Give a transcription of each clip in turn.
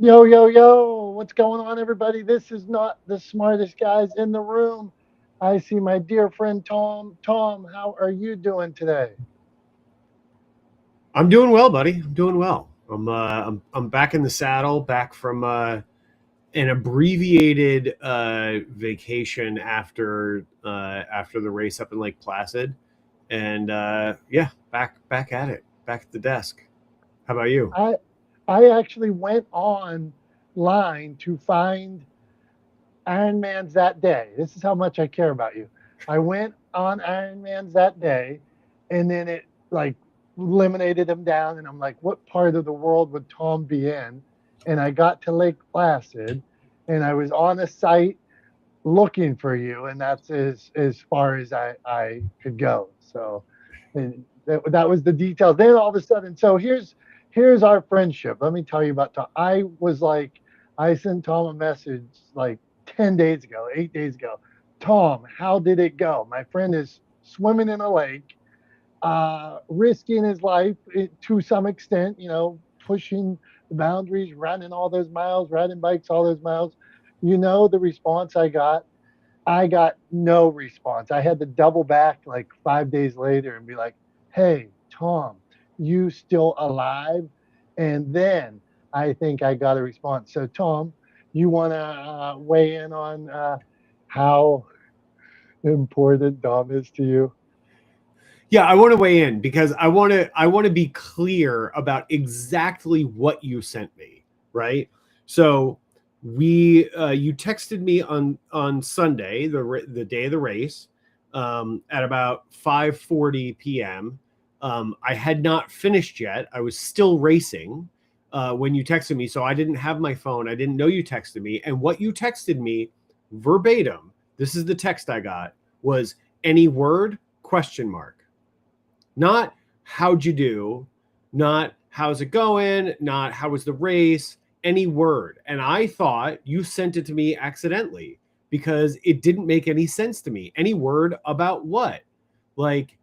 Yo, yo, yo, what's going on, everybody? This is not the smartest guys in the room. I see my dear friend Tom. Tom, how are you doing today? I'm doing well, buddy. I'm doing well. I'm back in the saddle, back from an abbreviated vacation after the race up in Lake Placid, and yeah, back at it, back at the desk. How about you? I I actually went online to find Iron Man's that day. This is how much I care about you. I went on Iron Man's that day, and then it like eliminated him down, and I'm like, what part of the world would Tom be in? And I got to Lake Placid, and I was on a site looking for you, and that's as far as I could go. So, and that was the details. Then all of a sudden, so here's our friendship. Let me tell you about Tom. I sent Tom a message like 10 days ago, 8 days ago. Tom, how did it go? My friend is swimming in a lake, risking his life to some extent. Pushing the boundaries, running all those miles, riding bikes all those miles. You know the response I got. I got no response. I had to double back like 5 days later and be like, hey, Tom, you still alive? And then I think I got a response. So, Tom, you want to weigh in on how important Dom is to you? Yeah, I want to weigh in because I want to be clear about exactly what you sent me, right? So we you texted me on Sunday, the day of the race, at about 5:40 p.m. I had not finished yet. I was still racing when you texted me, so I didn't have my phone. I didn't know you texted me, and what you texted me verbatim, this is the text I got, was any word question mark. Not how'd you do, not how's it going, not how was the race, any word. And I thought you sent it to me accidentally because it didn't make any sense to me. Any word about what? Like,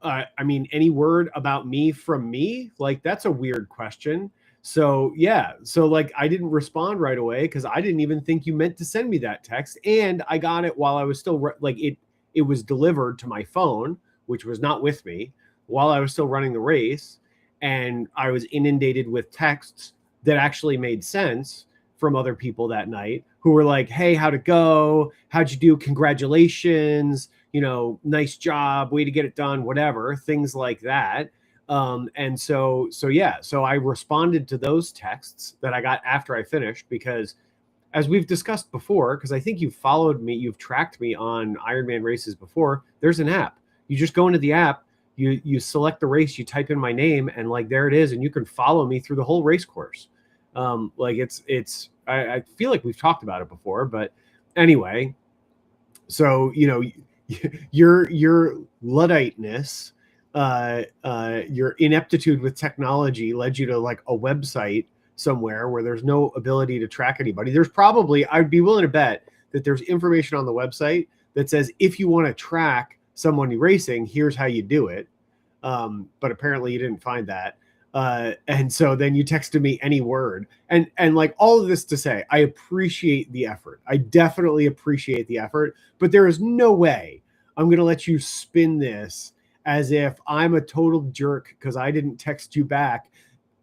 I mean, any word about me from me? Like, that's a weird question. So, yeah. So, like, I didn't respond right away because I didn't even think you meant to send me that text. And I got it while I was still, it was delivered to my phone, which was not with me while I was still running the race. And I was inundated with texts that actually made sense from other people that night who were like, hey, how'd it go? How'd you do? Congratulations. Nice job, way to get it done, whatever, things like that. And so yeah, so I responded to those texts that I got after I finished because, as we've discussed before, because I think you've followed me, you've tracked me on Ironman races before. There's an app. You just go into the app, you select the race, you type in my name, and like there it is, and you can follow me through the whole race course. Like I feel like we've talked about it before, but anyway, so your ludditeness, your ineptitude with technology led you to like a website somewhere where there's no ability to track anybody. There's probably, I'd be willing to bet that there's information on the website that says if you want to track someone racing, here's how you do it. But apparently you didn't find that. And so then you texted me any word, and like all of this to say, I appreciate the effort. I definitely appreciate the effort, but there is no way I'm going to let you spin this as if I'm a total jerk because I didn't text you back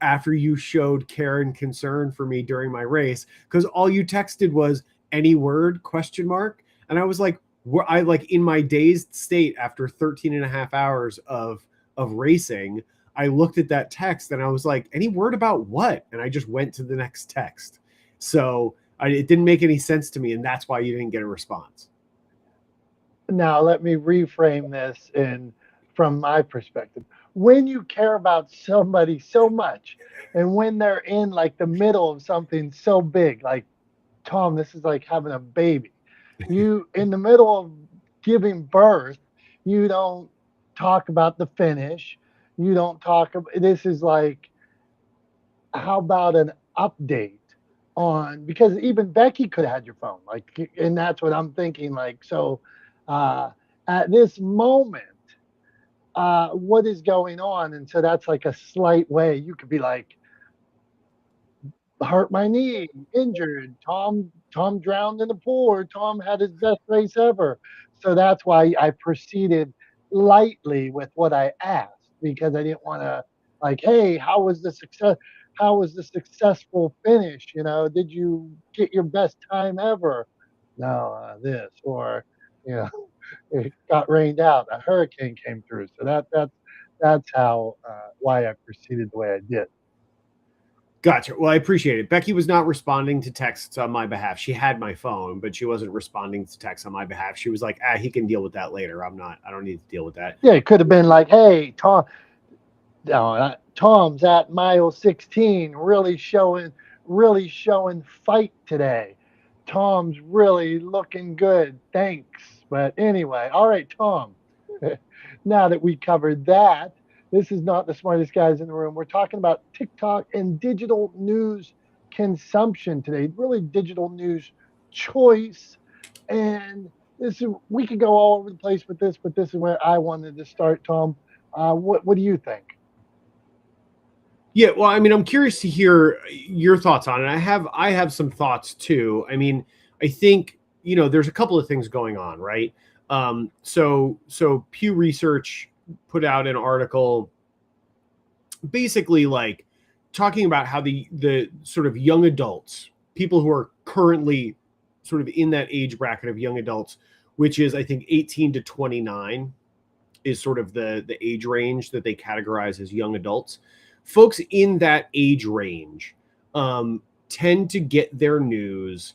after you showed care and concern for me during my race, because all you texted was any word question mark. And I was like, I like in my dazed state after 13 and a half hours of racing, I looked at that text and I was like, any word about what? And I just went to the next text. So it didn't make any sense to me. And that's why you didn't get a response. Now let me reframe this in from my perspective. When you care about somebody so much, and when they're in like the middle of something so big, like Tom, this is like having a baby. You in the middle of giving birth, you don't talk about the finish. You don't talk about this is like how about an update on, because even Becky could have had your phone, like, and that's what I'm thinking, like, so uh at this moment, what is going on? And so that's like a slight way you could be like, hurt my knee, injured. Tom drowned in the pool, or Tom had his best race ever. So that's why I proceeded lightly with what I asked, because I didn't want to, like, hey, how was the success? How was the successful finish? Did you get your best time ever? No, this, or you know, it got rained out. A hurricane came through. So that's how why I proceeded the way I did. Gotcha. Well, I appreciate it. Becky was not responding to texts on my behalf. She had my phone, but she wasn't responding to texts on my behalf. She was like, he can deal with that later. I don't need to deal with that. Yeah, it could have been like, hey, Tom, no, Tom's at mile 16, really showing fight today. Tom's really looking good. Thanks. But anyway, all right, Tom. Now that we covered that, this is not the smartest guys in the room. We're talking about TikTok and digital news consumption today, really digital news choice. And we could go all over the place with this, but this is where I wanted to start, Tom. What do you think? Yeah, well, I mean, I'm curious to hear your thoughts on it. I have some thoughts too. I mean, I think, there's a couple of things going on, right? So Pew Research put out an article basically like talking about how the sort of young adults, people who are currently sort of in that age bracket of young adults, which is I think 18 to 29 is sort of the age range that they categorize as young adults. Folks in that age range tend to get their news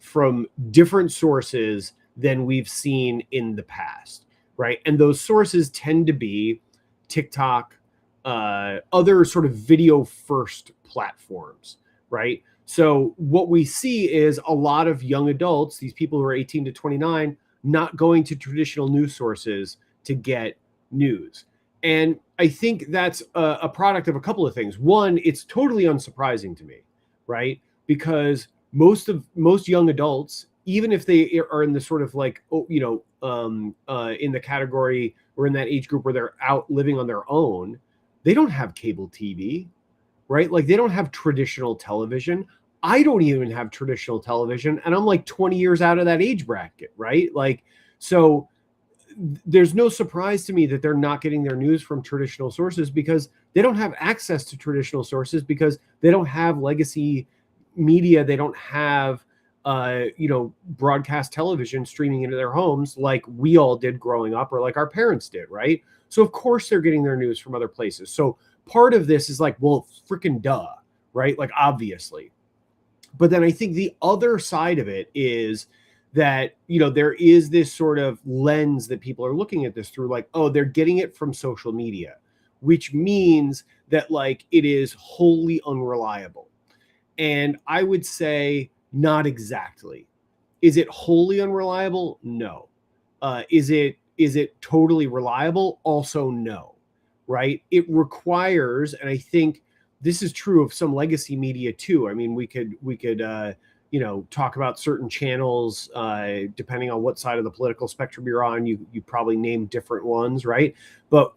from different sources than we've seen in the past, right? And those sources tend to be TikTok, other sort of video first platforms, right? So what we see is a lot of young adults, these people who are 18 to 29, not going to traditional news sources to get news. And I think that's a product of a couple of things. One, it's totally unsurprising to me, right? Because most young adults, even if they are in the sort of like, in the category or in that age group where they're out living on their own, they don't have cable TV, right? Like they don't have traditional television. I don't even have traditional television, and I'm like 20 years out of that age bracket, right? Like, so there's no surprise to me that they're not getting their news from traditional sources because they don't have access to traditional sources because they don't have legacy media. They don't have, broadcast television streaming into their homes like we all did growing up or like our parents did, right? So of course they're getting their news from other places. So part of this is like, well, freaking duh, right? Like obviously. But then I think the other side of it is that, there is this sort of lens that people are looking at this through, like, oh, they're getting it from social media, which means that like it is wholly unreliable. And I would say not exactly. Is it wholly unreliable? No. Is it totally reliable? Also no. Right? It requires, and I think this is true of some legacy media too. I mean, we could talk about certain channels, depending on what side of the political spectrum you're on. You probably name different ones, right? But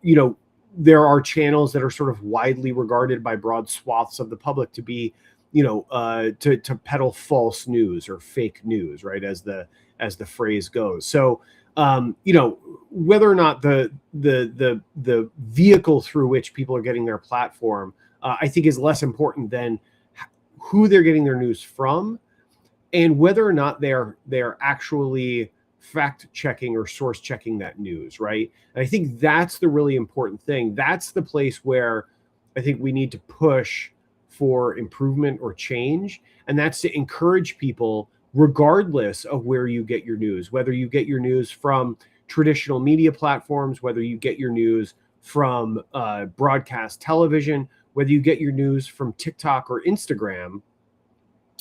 there are channels that are sort of widely regarded by broad swaths of the public to be, to peddle false news or fake news, right? As the phrase goes. So, whether or not the vehicle through which people are getting their platform, I think is less important than who they're getting their news from, and whether or not they're actually fact checking or source checking that news, right? And I think that's the really important thing. That's the place where I think we need to push for improvement or change, and that's to encourage people, regardless of where you get your news, whether you get your news from traditional media platforms, whether you get your news from broadcast television, whether you get your news from TikTok or Instagram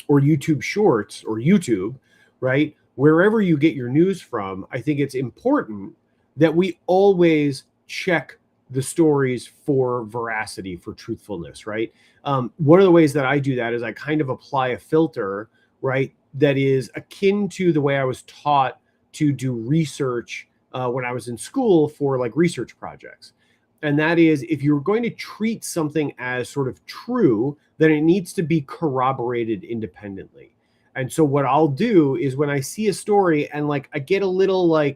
or YouTube Shorts or YouTube, right? Wherever you get your news from, I think it's important that we always check the stories for veracity, for truthfulness, right? One of the ways that I do that is I kind of apply a filter, right, that is akin to the way I was taught to do research when I was in school for like research projects. And that is, if you're going to treat something as sort of true, then it needs to be corroborated independently. And so what I'll do is when I see a story and like I get a little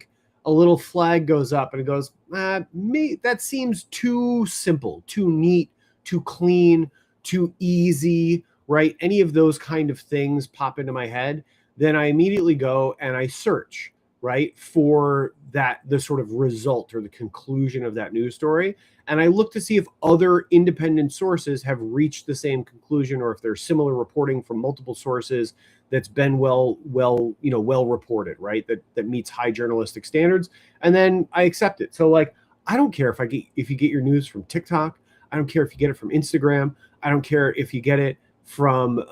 flag goes up and it goes, that seems too simple, too neat, too clean, too easy, right? Any of those kind of things pop into my head, then I immediately go and I search, right, for the sort of result or the conclusion of that news story. And I look to see if other independent sources have reached the same conclusion, or if there's similar reporting from multiple sources that's been well reported, right? That meets high journalistic standards. And then I accept it. So like, I don't care if you get your news from TikTok. I don't care if you get it from Instagram. I don't care if you get it from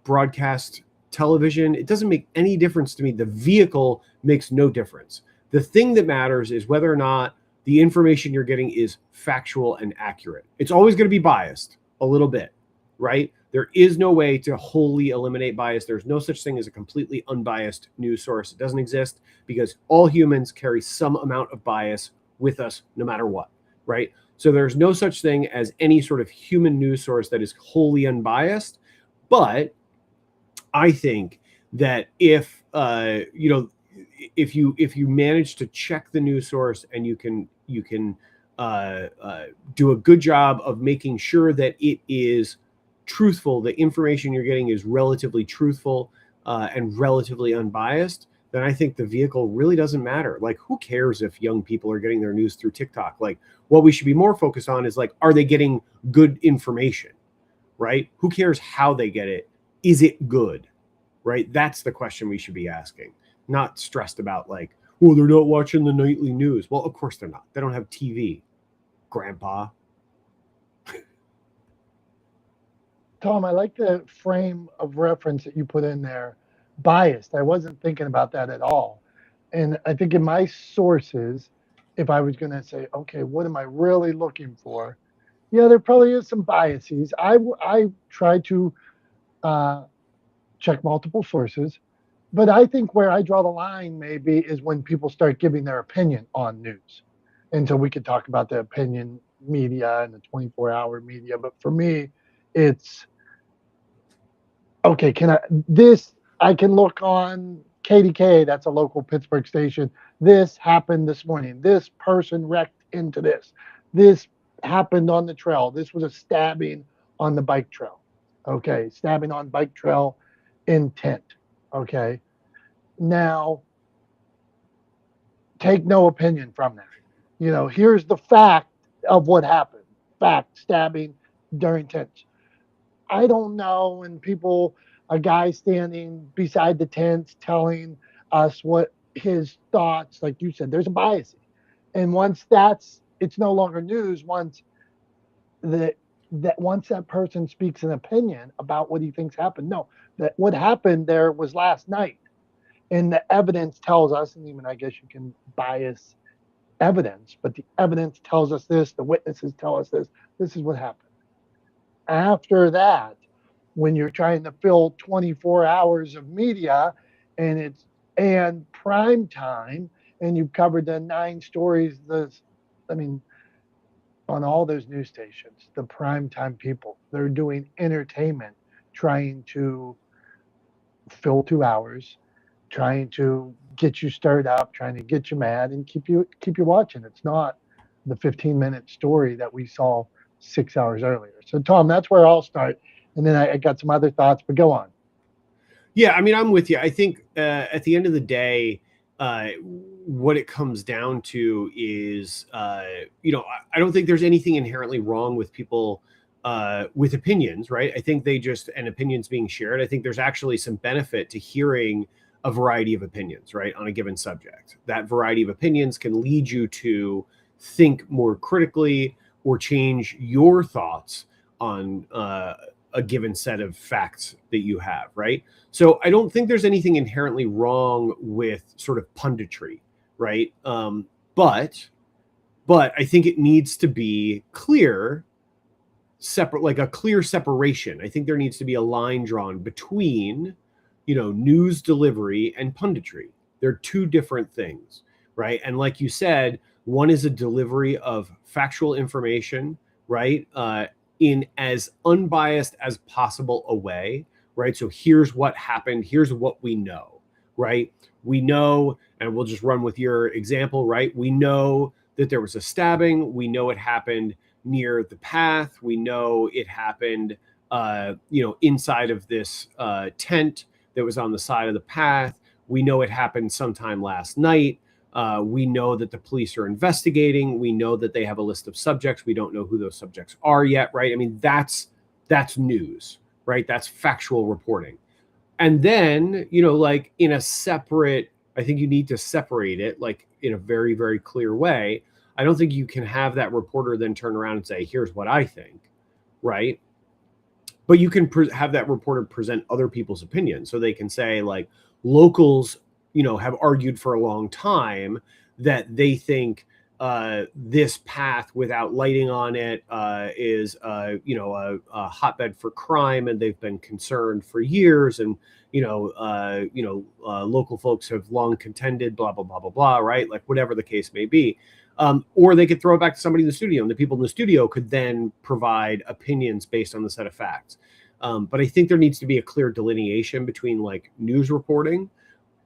broadcast television. It doesn't make any difference to me. The vehicle makes no difference. The thing that matters is whether or not the information you're getting is factual and accurate. It's always going to be biased a little bit, right? There is no way to wholly eliminate bias. There's no such thing as a completely unbiased news source. It doesn't exist because all humans carry some amount of bias with us no matter what, right? So there's no such thing as any sort of human news source that is wholly unbiased. But I think that if you manage to check the news source and you can do a good job of making sure that it is truthful, the information you're getting is relatively truthful and relatively unbiased, then I think the vehicle really doesn't matter. Like, who cares if young people are getting their news through TikTok? Like, what we should be more focused on is like, are they getting good information, right? Who cares how they get it? Is it good, right? That's the question we should be asking, not stressed about like, oh, they're not watching the nightly news. Well, of course they're not. They don't have TV, Grandpa. Tom, I like the frame of reference that you put in there. Biased. I wasn't thinking about that at all. And I think in my sources, if I was going to say, okay, what am I really looking for? Yeah, there probably is some biases. I try to check multiple sources, but I think where I draw the line maybe is when people start giving their opinion on news. And so we could talk about the opinion media and the 24-hour media. But for me, it's okay, I can look on KDK, that's a local Pittsburgh station. This happened this morning. This person wrecked into this. This happened on the trail. This was a stabbing on the bike trail. Okay, stabbing on bike trail intent. Okay. Now, take no opinion from that. Here's the fact of what happened. Fact, stabbing during tents. I don't know. And a guy standing beside the tents telling us what his thoughts, like you said, there's a bias. And once it's no longer news, once that person speaks an opinion about what he thinks happened. No, that what happened there was last night. And the evidence tells us, and even I guess you can bias evidence, but the evidence tells us this, the witnesses tell us this is what happened. After that, when you're trying to fill 24 hours of media and prime time, and you've covered the 9 stories, on all those news stations, the prime time people, they're doing entertainment, trying to fill 2 hours, trying to get you stirred up, trying to get you mad and keep you watching. It's not the 15-minute story that we saw 6 hours earlier. So Tom, that's where I'll start. And then I got some other thoughts, but go on. Yeah, I mean, I'm with you. I think at the end of the day, what it comes down to is, I don't think there's anything inherently wrong with people with opinions, right? I think and opinions being shared. I think there's actually some benefit to hearing a variety of opinions, right, on a given subject. That variety of opinions can lead you to think more critically or change your thoughts on a given set of facts that you have, right? So I don't think there's anything inherently wrong with sort of punditry, right? But I think it needs to be clear, separate, like a clear separation. I think there needs to be a line drawn between, news delivery and punditry. They're two different things, right? And like you said, One is a delivery of factual information, right? In as unbiased as possible a way, right? So here's what happened. Here's what we know, right? We know, and we'll just run with your example, right? We know that there was a stabbing. We know it happened near the path. We know it happened, inside of this tent that was on the side of the path. We know it happened sometime last night. We know that the police are investigating. We know that they have a list of subjects. We don't know who those subjects are yet, right? I mean, that's news, right? That's factual reporting. And then, like in a separate, I think you need to separate it like in a very, very clear way. I don't think you can have that reporter then turn around and say, here's what I think, right? But you can have that reporter present other people's opinions. So they can say, like, locals, have argued for a long time that they think this path without lighting on it is, a hotbed for crime, and they've been concerned for years. And local folks have long contended, blah blah blah blah blah, right? Like whatever the case may be. Or they could throw it back to somebody in the studio, and the people in the studio could then provide opinions based on the set of facts. But I think there needs to be a clear delineation between like news reporting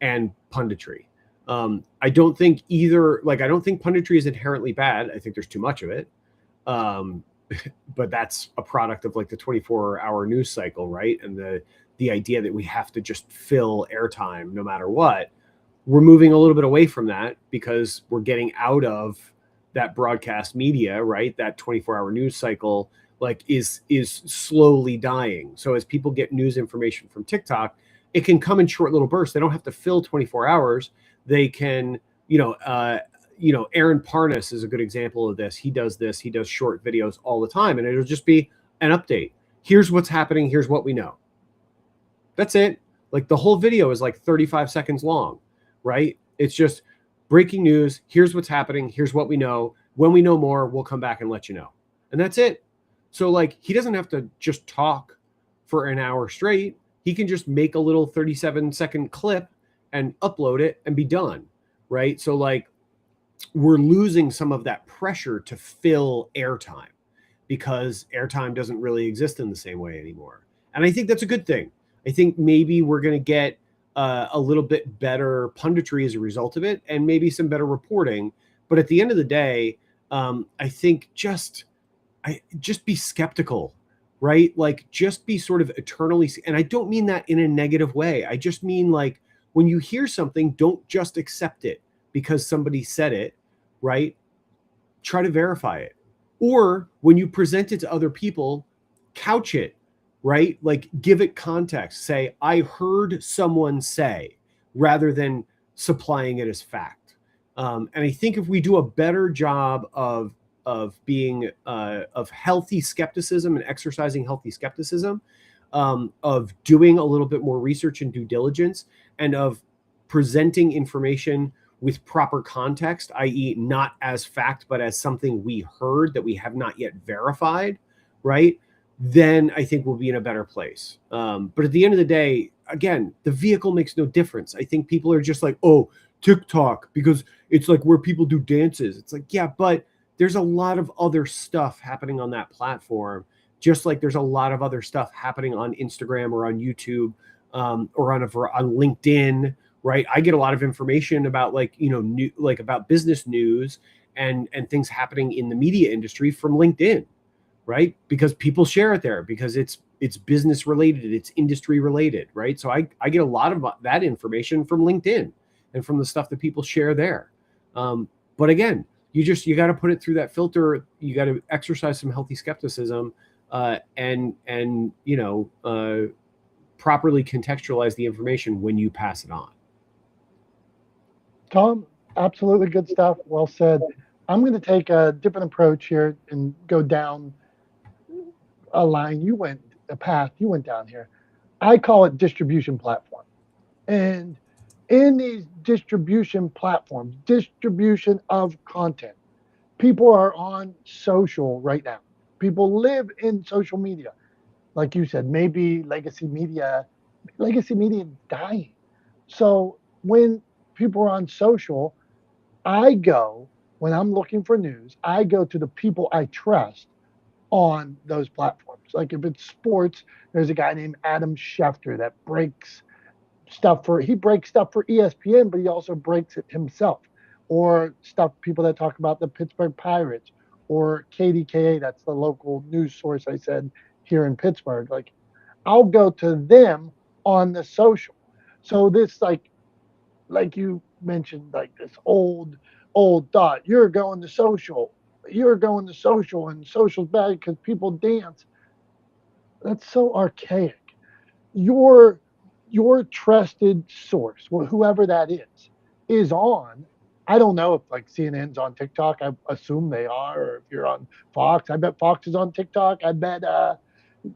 and punditry. I don't think punditry is inherently bad. I think there's too much of it. But that's a product of like the 24-hour news cycle, right? And the idea that we have to just fill airtime no matter what. We're moving a little bit away from that because we're getting out of that broadcast media, right? That 24-hour news cycle like is slowly dying. So as people get news information from TikTok, it can come in short little bursts. They don't have to fill 24 hours. They can, Aaron Parnas is a good example of this. He does this. He does short videos all the time, and it'll just be an update. Here's what's happening. Here's what we know. That's it. Like the whole video is like 35 seconds long, right? It's just breaking news. Here's what's happening. Here's what we know. When we know more, we'll come back and let you know. And that's it. So like, he doesn't have to just talk for an hour straight. He can just make a little 37-second clip and upload it and be done, right? So like, we're losing some of that pressure to fill airtime because airtime doesn't really exist in the same way anymore. And I think that's a good thing. I think maybe we're going to get a little bit better punditry as a result of it, and maybe some better reporting. But at the end of the day, I think just be skeptical, right? Like just be sort of eternally, and I don't mean that in a negative way. I just mean like when you hear something, don't just accept it because somebody said it, right? Try to verify it. Or when you present it to other people, couch it, right? Like give it context. Say, I heard someone say, rather than supplying it as fact. And I think if we do a better job of being of healthy skepticism and exercising healthy skepticism, of doing a little bit more research and due diligence, and of presenting information with proper context, i.e. not as fact, but as something we heard that we have not yet verified, right? Then I think we'll be in a better place. But at the end of the day, again, the vehicle makes no difference. I think people are just like, oh, TikTok, because it's like where people do dances. It's like, yeah, but there's a lot of other stuff happening on that platform, just like there's a lot of other stuff happening on Instagram or on YouTube, or on LinkedIn, right? I get a lot of information about about business news and things happening in the media industry from LinkedIn, right? Because people share it there because it's business related, it's industry related, right? So I get a lot of that information from LinkedIn and from the stuff that people share there. But again, you got to put it through that filter. You got to exercise some healthy skepticism, and properly contextualize the information when you pass it on. Tom, absolutely good stuff. Well said. I'm going to take a different approach here and go down a path you went down here. I call it distribution platform. And in these distribution platforms, distribution of content, people are on social right now. People live in social media. Like you said, maybe legacy media is dying. So when people are on social, I go when I'm looking for news, I go to the people I trust on those platforms. Like if it's sports, there's a guy named Adam Schefter that he breaks stuff for ESPN, but he also breaks it himself. Or stuff people that talk about the Pittsburgh Pirates or KDKA, that's the local news source I said here in Pittsburgh. Like I'll go to them on the social. So this like you mentioned, like this old thought. You're going to social, and social's bad because people dance. That's so archaic. Your your trusted source, whoever that is on. I don't know if like CNN's on TikTok. I assume they are, or if you're on Fox. I bet Fox is on TikTok. I bet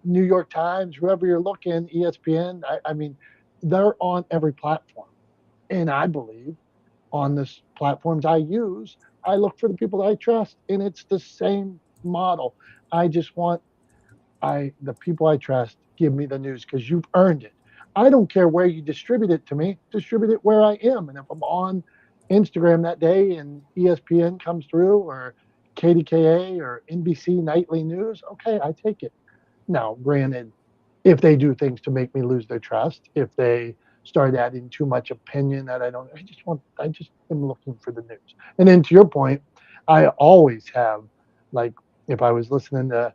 New York Times, whoever you're looking, ESPN. I mean, they're on every platform, and I believe on the platforms I use, I look for the people that I trust, and it's the same model. I just want the people I trust give me the news because you've earned it. I don't care where you distribute it to me. Distribute it where I am, and if I'm on Instagram that day and ESPN comes through or KDKA or NBC Nightly News, okay, I take it. Now, granted, if they do things to make me lose their trust, if they start adding too much opinion that I just am looking for the news. And then to your point, I always have, like, if I was listening to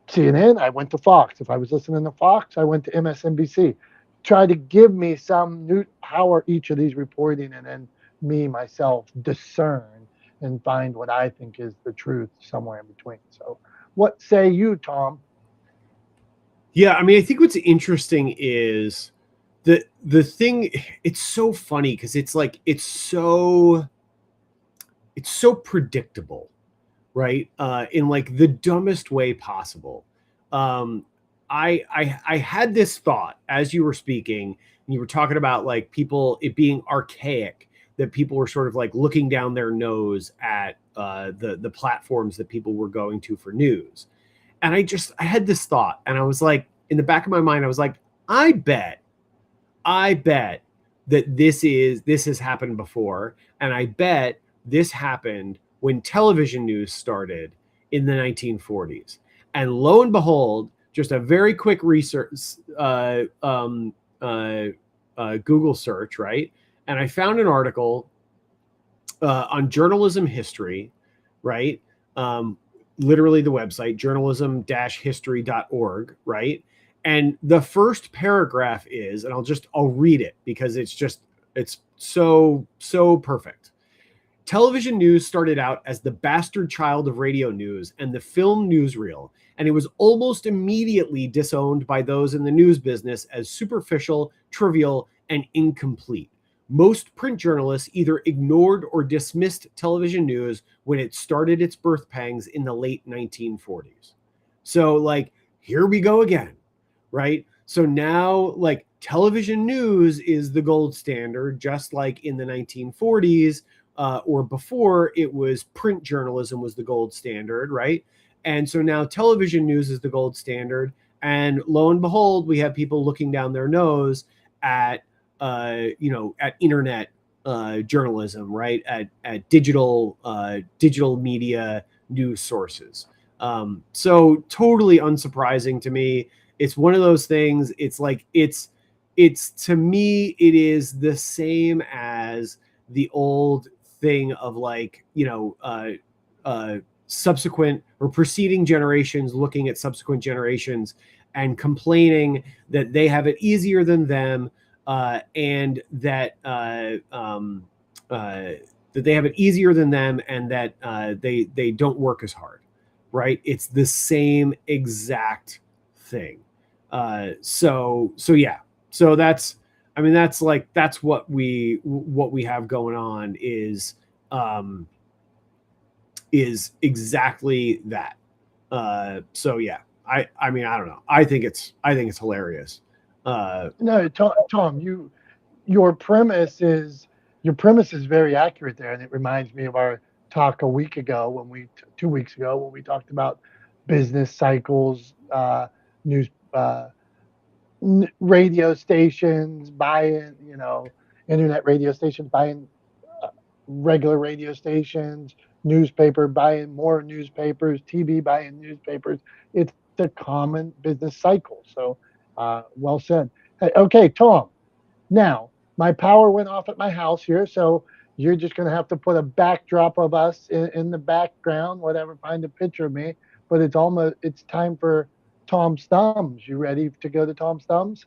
CNN, I went to Fox. If I was listening to Fox, I went to MSNBC. Try to give me some new, how are each of these reporting, and then me, myself, discern and find what I think is the truth somewhere in between. So, what say you, Tom? Yeah, I mean, I think what's interesting is the thing. It's so funny because it's like it's so predictable, right? In like the dumbest way possible. Um, I had this thought as you were speaking, and you were talking about like people it being archaic, that people were sort of like looking down their nose at the platforms that people were going to for news. And I had this thought, and I was like, in the back of my mind, I was like, I bet, I bet that this has happened before, and I bet this happened when television news started in the 1940s. And lo and behold, just a very quick research, uh, Google search, right? And I found an article on journalism history, right? Um, Literally the website, journalism-history.org, right? And the first paragraph is, and I'll read it because it's so perfect. Television news started out as the bastard child of radio news and the film newsreel, and it was almost immediately disowned by those in the news business as superficial, trivial, and incomplete. Most print journalists either ignored or dismissed television news when it started its birth pangs in the late 1940s. So, like, here we go again, right? So now, like, television news is the gold standard, just like in the 1940s, or before it was print journalism was the gold standard, right? And so now television news is the gold standard. And lo and behold, we have people looking down their nose at, at internet journalism, right? At digital media news sources. So totally unsurprising to me. It's one of those things. It's like it's to me it is the same as the old thing of like subsequent or preceding generations looking at subsequent generations and complaining that they have it easier than them, and that that they have it easier than them, and that they don't work as hard, right? It's the same exact thing. So yeah. So that's, I mean, that's what we have going on is exactly that. So yeah, I mean, I don't know. I think it's hilarious. No, Tom, your premise is your premise is very accurate there, and it reminds me of our talk a week ago 2 weeks ago when we talked about business cycles, news, radio stations buying, internet radio stations buying regular radio stations, newspaper buying more newspapers, TV buying newspapers. It's a common business cycle. So, well said. Hey, okay, Tom. Now, my power went off at my house here, so you're just going to have to put a backdrop of us in the background, whatever, find a picture of me. But it's time for Tom's Thumbs. You ready to go to Tom's Thumbs?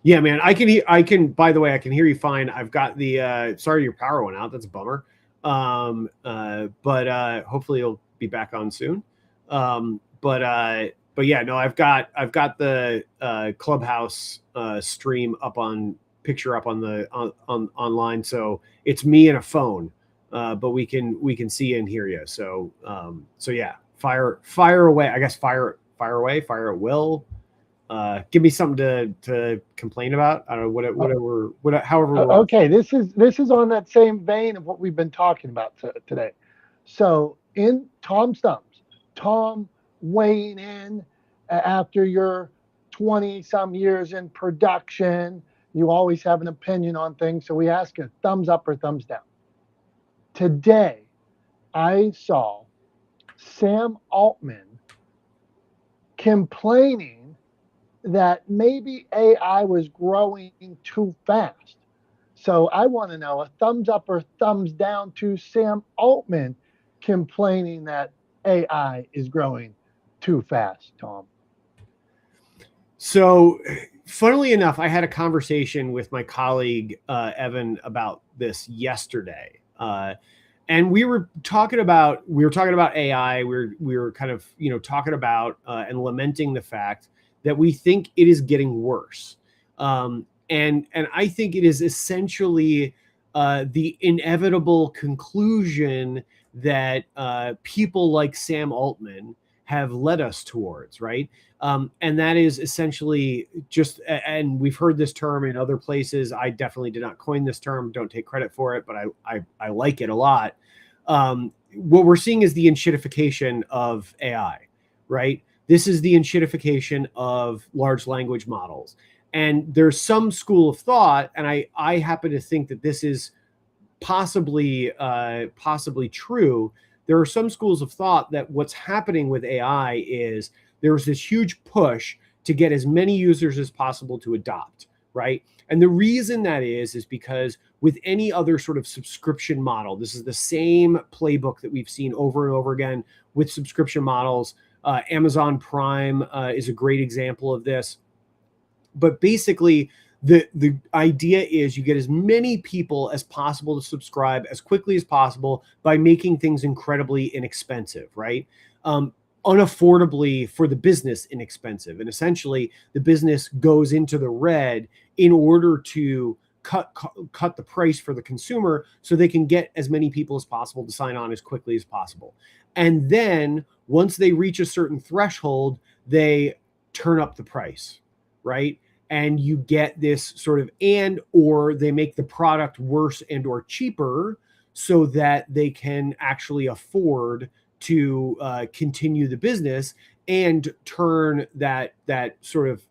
Yeah, man. By the way, I can hear you fine. I've got the sorry your power went out. That's a bummer. But hopefully you'll be back on soon. But yeah, no, I've got the Clubhouse stream up on the online. So it's me and a phone. But we can see and hear you. So yeah, fire away. I guess fire away, fire at will. Give me something to complain about. I don't know, however. Okay, this is on that same vein of what we've been talking about today. So in Tom's Thumbs, Tom weighing in after your 20 some years in production, you always have an opinion on things. So we ask a thumbs up or thumbs down. Today, I saw Sam Altman complaining that maybe AI was growing too fast. So I want to know a thumbs up or thumbs down to Sam Altman complaining that AI is growing too fast, Tom. So, funnily enough, I had a conversation with my colleague Evan about this yesterday, and we were talking about AI. We were kind of talking about and lamenting the fact that we think it is getting worse, and I think it is essentially the inevitable conclusion that people like Sam Altman have led us towards, right? And that is essentially just, and we've heard this term in other places. I definitely did not coin this term, don't take credit for it, but I like it a lot. What we're seeing is the enshittification of AI, right? This is the enshittification of large language models. And there's some school of thought, and I happen to think that this is possibly true. There are some schools of thought that what's happening with AI is there's this huge push to get as many users as possible to adopt, right? And the reason that is because with any other sort of subscription model, this is the same playbook that we've seen over and over again with subscription models. Amazon Prime is a great example of this. But basically, the idea is you get as many people as possible to subscribe as quickly as possible by making things incredibly inexpensive, right? Unaffordably for the business inexpensive. And essentially, the business goes into the red in order to cut the price for the consumer so they can get as many people as possible to sign on as quickly as possible. And then once they reach a certain threshold, they turn up the price, right? And you get this sort of or they make the product worse and or cheaper so that they can actually afford to continue the business and turn that sort of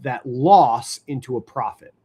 that loss into a profit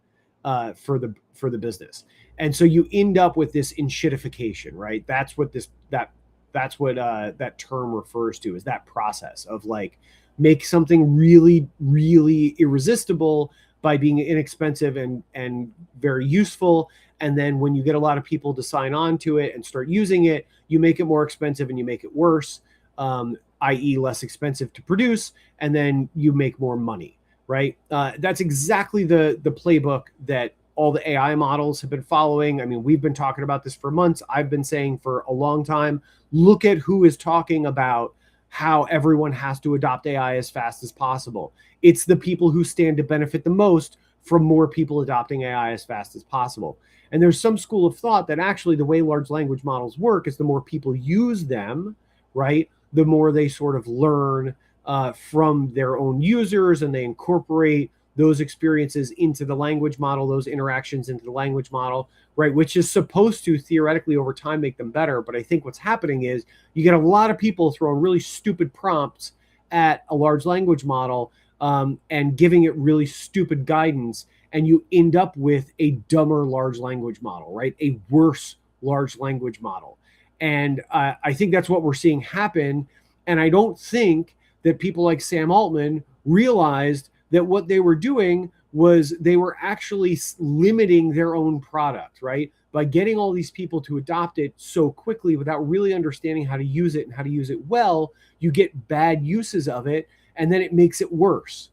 for the business. And so you end up with this enshittification, right? That's what that term refers to, is that process of like make something really, really irresistible by being inexpensive and very useful. And then when you get a lot of people to sign on to it and start using it, you make it more expensive and you make it worse, i.e. less expensive to produce, and then you make more money, right? That's exactly the playbook that all the AI models have been following. I mean, we've been talking about this for months. I've been saying for a long time, look at who is talking about how everyone has to adopt AI as fast as possible. It's the people who stand to benefit the most from more people adopting AI as fast as possible. And there's some school of thought that actually the way large language models work is the more people use them, right, the more they sort of learn from their own users, and they incorporate those experiences into the language model, those interactions into the language model, right? Which is supposed to theoretically over time make them better. But I think what's happening is you get a lot of people throwing really stupid prompts at a large language model and giving it really stupid guidance. and you end up with a dumber large language model, right? A worse large language model. And I think that's what we're seeing happen. And I don't think that people like Sam Altman realized that what they were doing was they were actually limiting their own product, right? By getting all these people to adopt it so quickly without really understanding how to use it and how to use it well, you get bad uses of it, and then it makes it worse.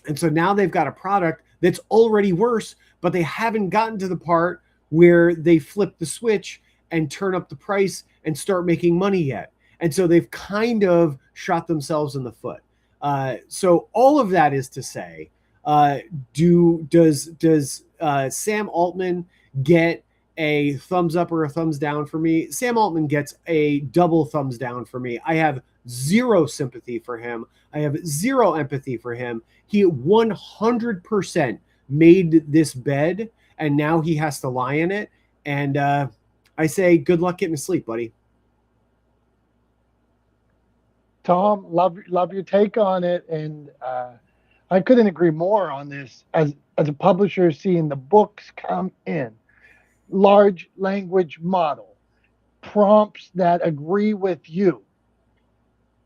And so now they've got a product that's already worse, but they haven't gotten to the part where they flip the switch and turn up the price and start making money yet. And so they've kind of shot themselves in the foot. So all of that is to say, does Sam Altman get a thumbs up or a thumbs down for me? Sam Altman gets a double thumbs down for me. I have zero sympathy for him. I have zero empathy for him. He 100% made this bed, and now he has to lie in it. And I say, good luck getting to sleep, buddy. Tom, love your take on it, and I couldn't agree more on this. As a publisher, seeing the books come in, large language model, prompts that agree with you.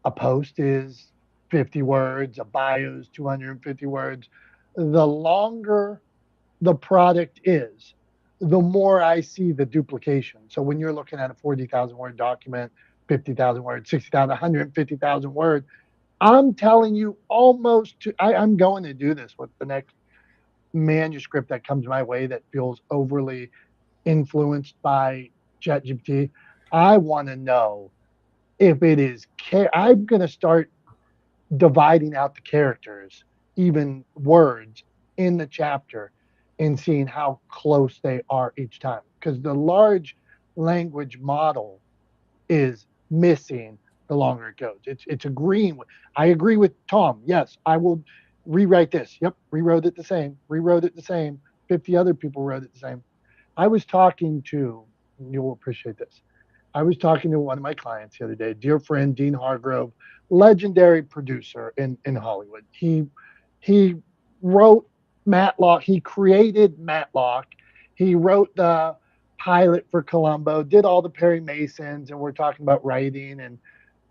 A post is 50 words, a bio is 250 words. The longer the product is, the more I see the duplication. So when you're looking at a 40,000 word document, 50,000 words, 60,000, 150,000 words, I'm telling you I'm going to do this with the next manuscript that comes my way that feels overly influenced by ChatGPT. I want to know if it is, I'm going to start dividing out the characters, even words in the chapter, and seeing how close they are each time. Because the large language model is missing the longer it goes. It's agreeing with, I agree with Tom. Yes, I will rewrite this. Yep, rewrote it the same. 50 other people wrote it the same. I was talking to, you'll appreciate this. I was talking to one of my clients the other day, dear friend, Dean Hargrove, legendary producer in Hollywood. He wrote Matlock. He created Matlock. He wrote the pilot for Columbo, did all the Perry Masons, and we're talking about writing and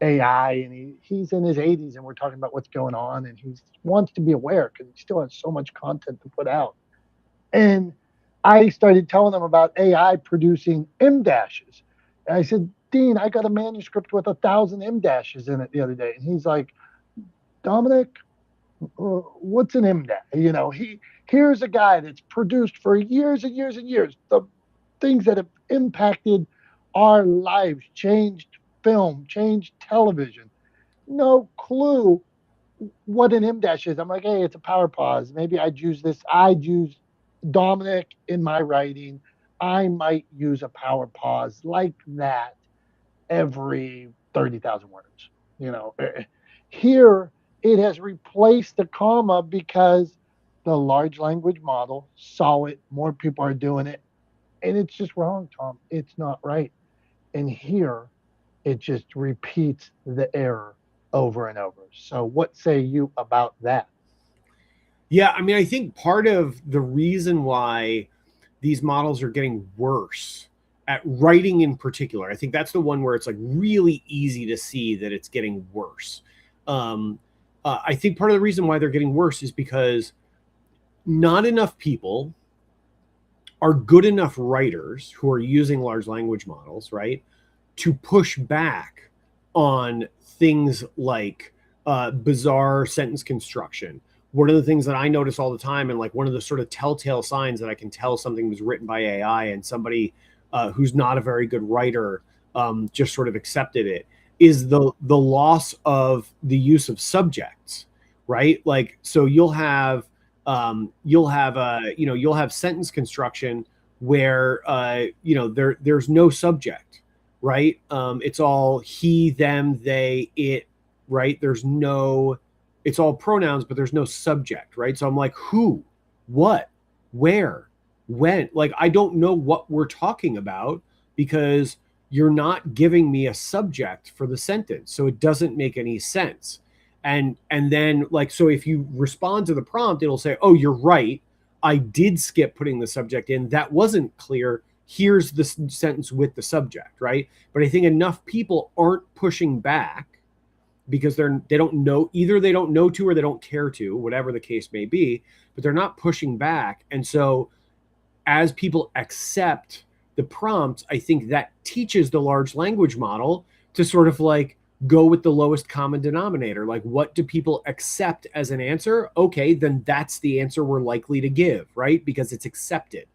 AI, and he's in his 80s, and we're talking about what's going on, and he wants to be aware because he still has so much content to put out. And I started telling him about AI producing M dashes. And I said, Dean, I got a manuscript with 1,000 M dashes in it the other day. And he's like, Dominick, what's an M dash? Here's a guy that's produced for years and years and years the things that have impacted our lives, changed film, changed television. No clue what an M dash is. I'm like, hey, it's a power pause. Maybe I'd use this. I'd use Dominick in my writing. I might use a power pause like that every 30,000 words. Here it has replaced the comma because the large language model saw it. More people are doing it. And it's just wrong, Tom. It's not right. And here it just repeats the error over and over. So what say you about that? Yeah, I mean, I think part of the reason why these models are getting worse at writing in particular, I think that's the one where it's like really easy to see that it's getting worse. I think part of the reason why they're getting worse is because not enough people are good enough writers who are using large language models, right, to push back on things like bizarre sentence construction. One of the things that I notice all the time, and like one of the sort of telltale signs that I can tell something was written by AI and somebody who's not a very good writer just sort of accepted it, is the loss of the use of subjects, right? Like, so you'll have sentence construction where there's no subject, right? It's all he, them, they, it, right? It's all pronouns, but there's no subject, right? So I'm like, who, what, where, when? Like, I don't know what we're talking about because you're not giving me a subject for the sentence. So it doesn't make any sense. And then, like, so if you respond to the prompt, it'll say, oh, you're right. I did skip putting the subject in, that wasn't clear, here's the sentence with the subject, right? But I think enough people aren't pushing back because they don't know, either they don't know to or they don't care to, whatever the case may be, but they're not pushing back. And so as people accept the prompts, I think that teaches the large language model to sort of like go with the lowest common denominator. Like, what do people accept as an answer? Okay, then that's the answer we're likely to give, right? Because it's accepted.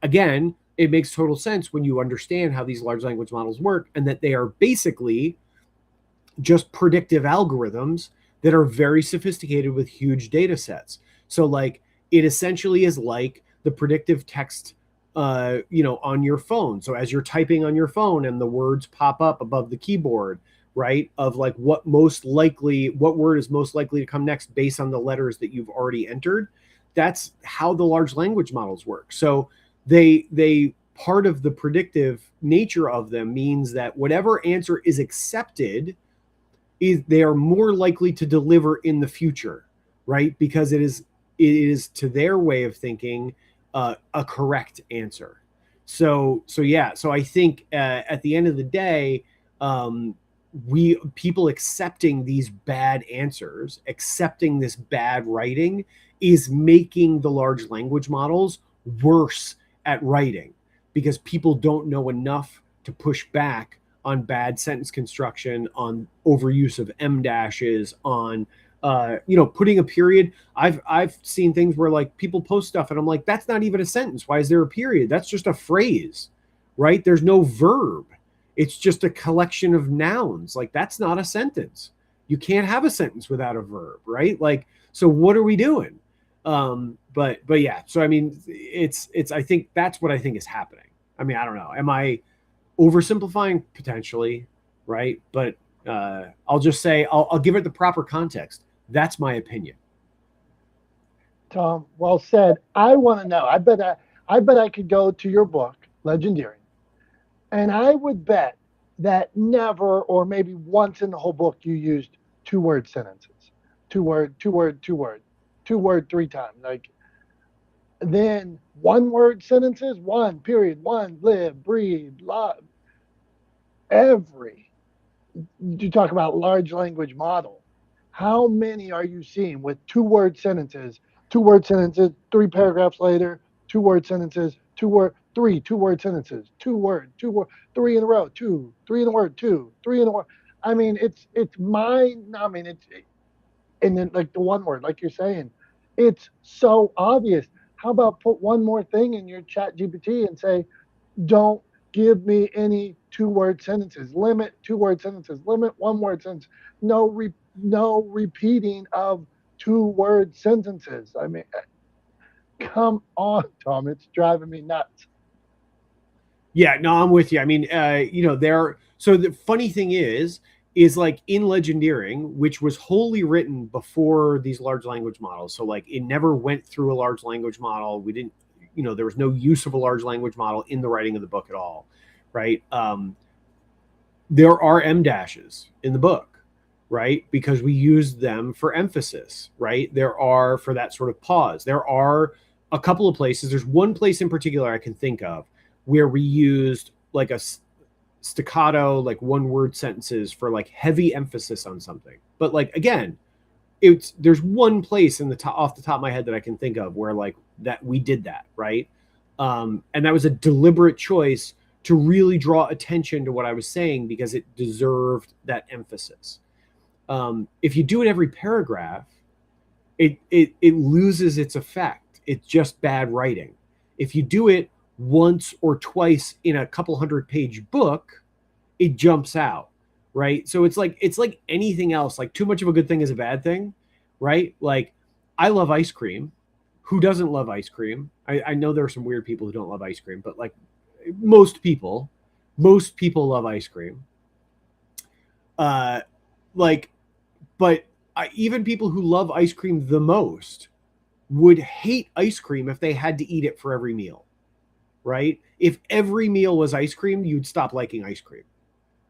Again, it makes total sense when you understand how these large language models work and that they are basically just predictive algorithms that are very sophisticated with huge data sets. So like it essentially is like the predictive text on your phone. So as you're typing on your phone and the words pop up above the keyboard, right, of like what word is most likely to come next based on the letters that you've already entered. That's how the large language models work. So they part of the predictive nature of them means that whatever answer is accepted they are more likely to deliver in the future, right? Because it is to their way of thinking a correct answer. So I think at the end of the day, people accepting these bad answers, accepting this bad writing, is making the large language models worse at writing because people don't know enough to push back on bad sentence construction, on overuse of em dashes, on putting a period. I've seen things where like people post stuff and I'm like, that's not even a sentence. Why is there a period? That's just a phrase, right? There's no verb. It's just a collection of nouns. Like that's not a sentence. You can't have a sentence without a verb, right? Like, so what are we doing? But yeah, so I mean, it's I think that's what I think is happening. I mean, I don't know. Am I oversimplifying? Potentially, right? But I'll just say I'll give it the proper context. That's my opinion. Tom, well said. I want to know. I bet I could go to your book, Legendary, and I would bet that never or maybe once in the whole book you used two-word sentences. Two word, two word, two word, two word 3 times. Like then one-word sentences, one period, one live, breathe, love. You talk about large language model. How many are you seeing with two-word sentences? Two-word sentences, 3 paragraphs later, two-word sentences, two-word sentences, two-word, three in a row, two, three in a word, two, three in a word. I mean, it's mind. I mean, and then like the one word, like you're saying, it's so obvious. How about put one more thing in your chat GPT and say, don't give me any two-word sentences. Limit two-word sentences. Limit one-word sentence. No repeating of two-word sentences. I mean, come on, Tom. It's driving me nuts. Yeah, no, I'm with you. I mean, so the funny thing is like in Legendeering, which was wholly written before these large language models. So like it never went through a large language model. We didn't, there was no use of a large language model in the writing of the book at all, right? There are em dashes in the book, right? Because we use them for emphasis, right? There are for that sort of pause. There are a couple of places. There's one place in particular I can think of where we used like a staccato, like one-word sentences for like heavy emphasis on something. But like again, there's one place off the top of my head that I can think of where like that we did that, right? And that was a deliberate choice to really draw attention to what I was saying because it deserved that emphasis. If you do it every paragraph, it loses its effect. It's just bad writing. If you do it once or twice in a couple 100-page book, it jumps out, right? So it's like anything else. Like too much of a good thing is a bad thing, right? Like I love ice cream. Who doesn't love ice cream? I know there are some weird people who don't love ice cream, but like most people love ice cream. Even people who love ice cream the most would hate ice cream if they had to eat it for every meal, right? If every meal was ice cream, you'd stop liking ice cream,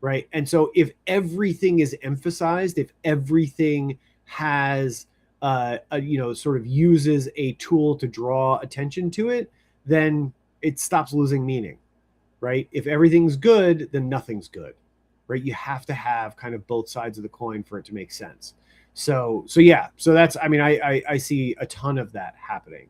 right? And so if everything is emphasized, if everything has sort of uses a tool to draw attention to it, then it stops losing meaning, right? If everything's good, then nothing's good, right? You have to have kind of both sides of the coin for it to make sense. So yeah, so that's, I mean, I see a ton of that happening.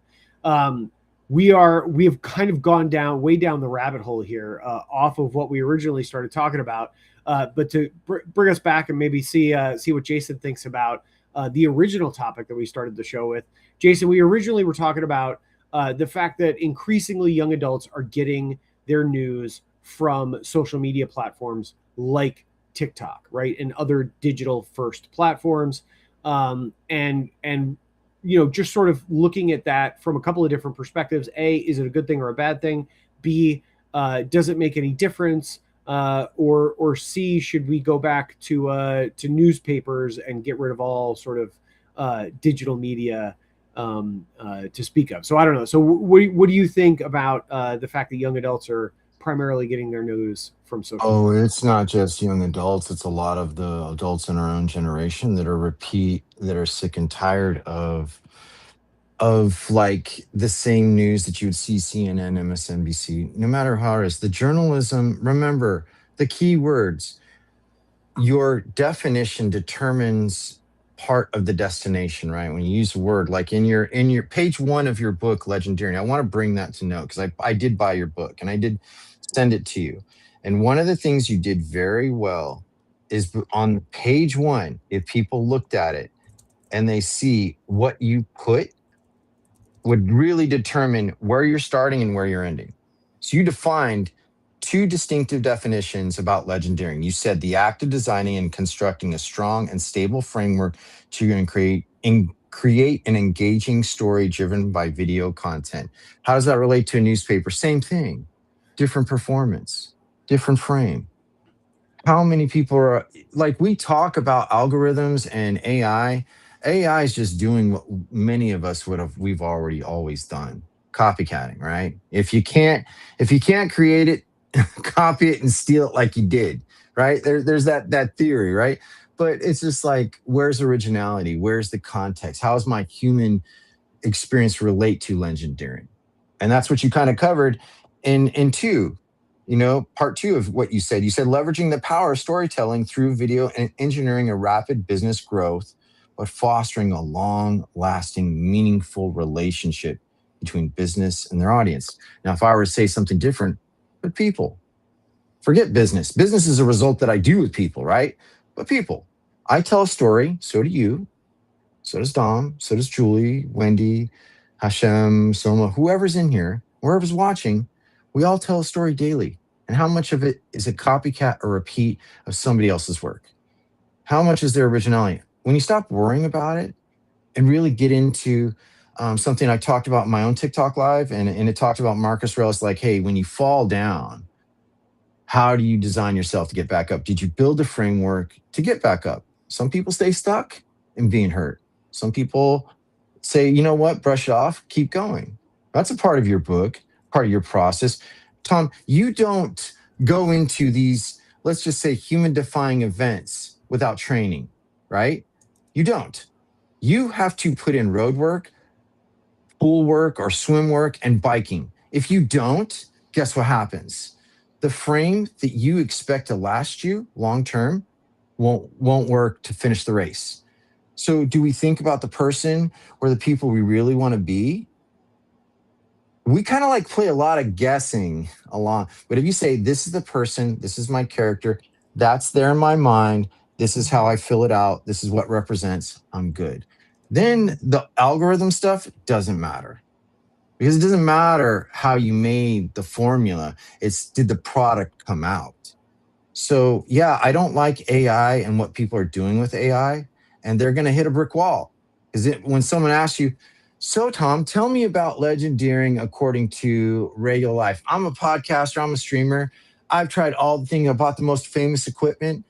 We have kind of gone way down the rabbit hole here, off of what we originally started talking about. But to bring us back and maybe see what Jason thinks about the original topic that we started the show with. Jason, we originally were talking about the fact that increasingly young adults are getting their news from social media platforms like TikTok, right, and other digital first platforms, and just sort of looking at that from a couple of different perspectives. A, is it a good thing or a bad thing? B, does it make any difference? Or C, should we go back to newspapers and get rid of all sort of digital media to speak of? So I don't know. So what do you think about the fact that young adults are primarily getting their news from social Oh, media? it's not just young adults. It's a lot of the adults in our own generation that are sick and tired of like the same news that you would see CNN, MSNBC, no matter how it is. The journalism, remember the key words, your definition determines part of the destination, right? When you use a word like in your page one of your book, Legendary, I want to bring that to note because I did buy your book and I did send it to you. And one of the things you did very well is on page one, if people looked at it and they see what you put, would really determine where you're starting and where you're ending. So you defined two distinctive definitions about legendaring. You said the act of designing and constructing a strong and stable framework to create an engaging story driven by video content. How does that relate to a newspaper? Same thing, different performance, different frame. How many people are like, we talk about algorithms and AI is just doing what many of us we've already always done, copycatting, right? If you can't create it, copy it and steal it like you did, right? There's that theory, right? But it's just like, where's originality? Where's the context? How does my human experience relate to legendary? And that's what you kind of covered in two, part two of what you said. You said leveraging the power of storytelling through video and engineering a rapid business growth, but fostering a long lasting, meaningful relationship between business and their audience. Now, if I were to say something different, but people, forget business. Business is a result that I do with people, right? But people, I tell a story, so do you, so does Dom, so does Julie, Wendy, Hashem, Soma, whoever's in here, whoever's watching, we all tell a story daily. And how much of it is a copycat or repeat of somebody else's work? How much is their originality? When you stop worrying about it and really get into something I talked about in my own TikTok live, and it talked about Marcus Aurelius, like, hey, when you fall down, how do you design yourself to get back up? Did you build a framework to get back up? Some people stay stuck in being hurt. Some people say, you know what, brush it off, keep going. That's a part of your book, part of your process. Tom, you don't go into these, let's just say, human defying events without training, right? You don't. You have to put in road work, pool work, or swim work, and biking. If you don't, guess what happens? The frame that you expect to last you long term won't work to finish the race. So, do we think about the person or the people we really want to be? We kind of like play a lot of guessing along. But if you say, this is the person, this is my character, that's there in my mind, this is how I fill it out, this is what represents, I'm good. Then the algorithm stuff doesn't matter, because it doesn't matter how you made the formula. It's, did the product come out? So, yeah, I don't like AI and what people are doing with AI, and they're going to hit a brick wall. Because when someone asks you, so Tom, tell me about legendeering according to regular life. I'm a podcaster, I'm a streamer. I've tried all the things, I bought the most famous equipment.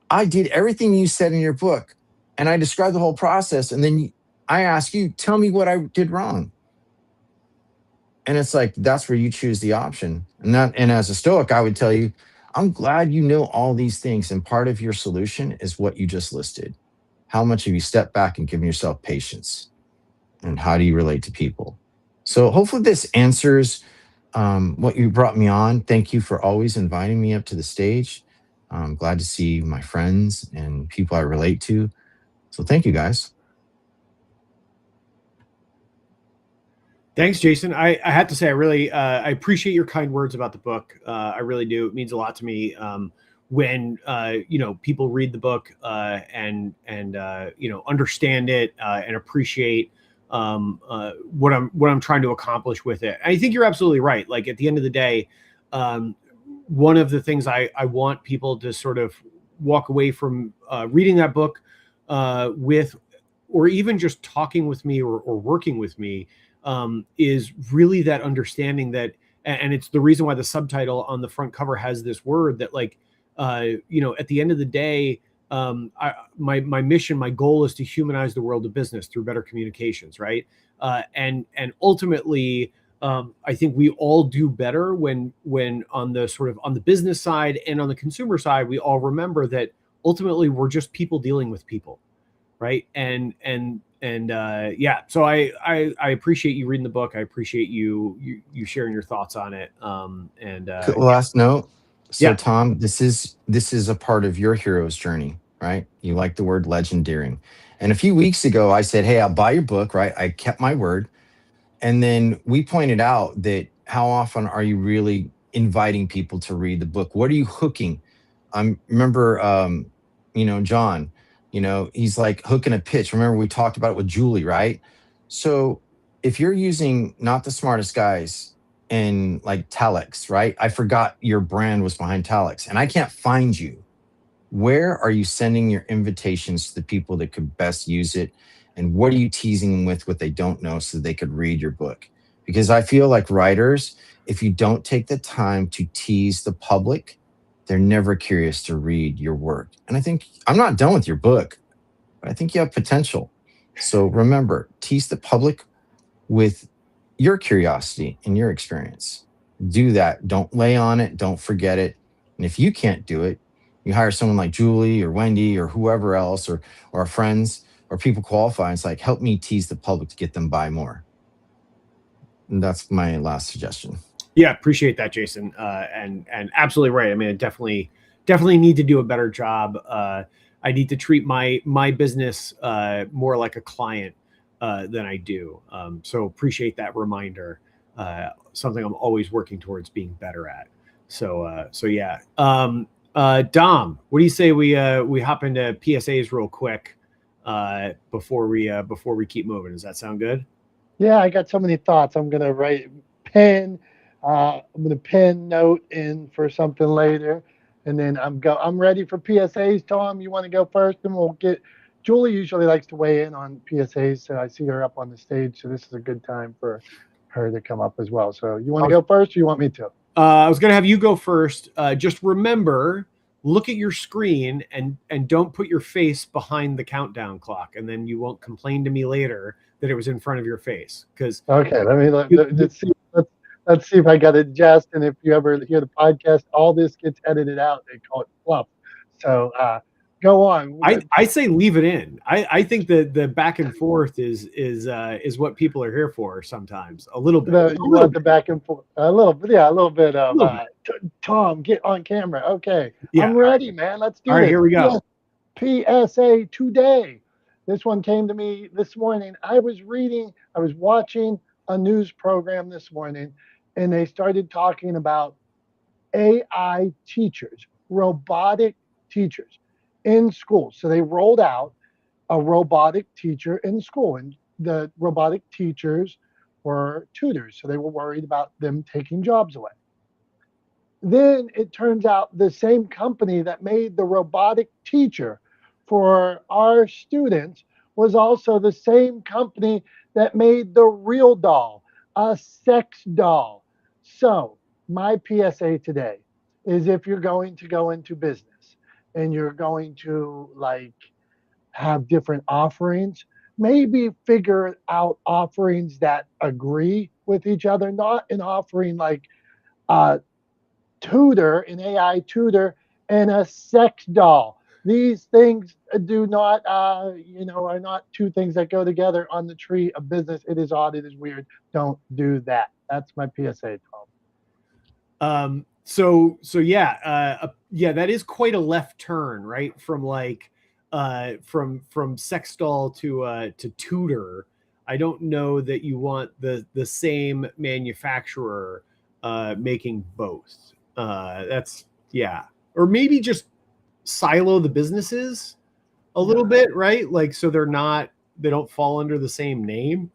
I did everything you said in your book, and I described the whole process. And then I ask you, tell me what I did wrong. And it's like, that's where you choose the option. And as a Stoic, I would tell you, I'm glad you know all these things. And part of your solution is what you just listed. how much have you stepped back and given yourself patience? And how do you relate to people? So hopefully this answers what you brought me on. Thank you for always inviting me up to the stage. I'm glad to see my friends and people I relate to. So thank you guys. Thanks, Jason. I have to say, I appreciate your kind words about the book. I really do. It means a lot to me when people read the book and understand it and appreciate what I'm trying to accomplish with it. And I think you're absolutely right. Like at the end of the day, one of the things I want people to sort of walk away from reading that book with, or even just talking with me or working with me, is really that understanding that, and it's the reason why the subtitle on the front cover has this word that, like, at the end of the day, my mission, my goal is to humanize the world of business through better communications, right? And ultimately, I think we all do better when on the business side and on the consumer side, we all remember that ultimately we're just people dealing with people, right? And so I appreciate you reading the book. I appreciate you sharing your thoughts on it. Last note. So Yeah. Tom, this is a part of your hero's journey, right? You like the word legendary. And a few weeks ago, I said, "Hey, I'll buy your book," right? I kept my word. And then we pointed out that how often are you really inviting people to read the book? What are you hooking? Remember, John, he's like hooking a pitch. Remember, we talked about it with Julie, right? So if you're using not the smartest guys in like Talex, right? I forgot your brand was behind Talex and I can't find you. Where are you sending your invitations to the people that could best use it? And what are you teasing them with what they don't know so they could read your book? Because I feel like writers, if you don't take the time to tease the public, they're never curious to read your work. And I think I'm not done with your book, but I think you have potential. So remember, tease the public with your curiosity and your experience. Do that. Don't lay on it. Don't forget it. And if you can't do it, you hire someone like Julie or Wendy or whoever else, or our friends or people qualify. It's like, help me tease the public to get them buy more. And that's my last suggestion. Yeah, appreciate that, Jason. And absolutely right. I mean, I definitely need to do a better job. I need to treat my business more like a client than I do. So appreciate that reminder. Something I'm always working towards being better at. So yeah. Dom, what do you say we hop into PSAs real quick before we keep moving? Does that sound good? Yeah, I got so many thoughts. I'm gonna pin. I'm gonna pin note in for something later, and then I'm ready for PSAs. Tom, you want to go first, and we'll get. Julie usually likes to weigh in on PSAs, so I see her up on the stage. So this is a good time for her to come up as well. So you want to go first, or you want me to? I was going to have you go first. Just remember, look at your screen and don't put your face behind the countdown clock, and then you won't complain to me later that it was in front of your face. Because okay, let's see if I got it adjust. And if you ever hear the podcast, all this gets edited out. They call it fluff. So go on. I say leave it in. I think that the back and forth is what people are here for sometimes. A little bit. You want the back and forth a little bit, yeah, a little bit of Tom, get on camera. Okay, yeah, I'm ready, man. Let's do it. All right, here we go. PSA today. This one came to me this morning. I was watching a news program this morning, and they started talking about AI teachers, robotic teachers in school. So they rolled out a robotic teacher in school, and the robotic teachers were tutors. So they were worried about them taking jobs away. Then it turns out the same company that made the robotic teacher for our students was also the same company that made the real doll, a sex doll. So my PSA today is, if you're going to go into business and you're going to have different offerings, maybe figure out offerings that agree with each other, not an offering like a tutor, an AI tutor, and a sex doll. These things, do not, are not two things that go together on the tree of business. It is odd. It is weird. Don't do that. That's my PSA, Tom. So yeah, that is quite a left turn, right? From like, from sex doll to tutor. I don't know that you want the same manufacturer making both. That's yeah, or maybe just silo the businesses a little bit, right? Like, so they don't fall under the same name.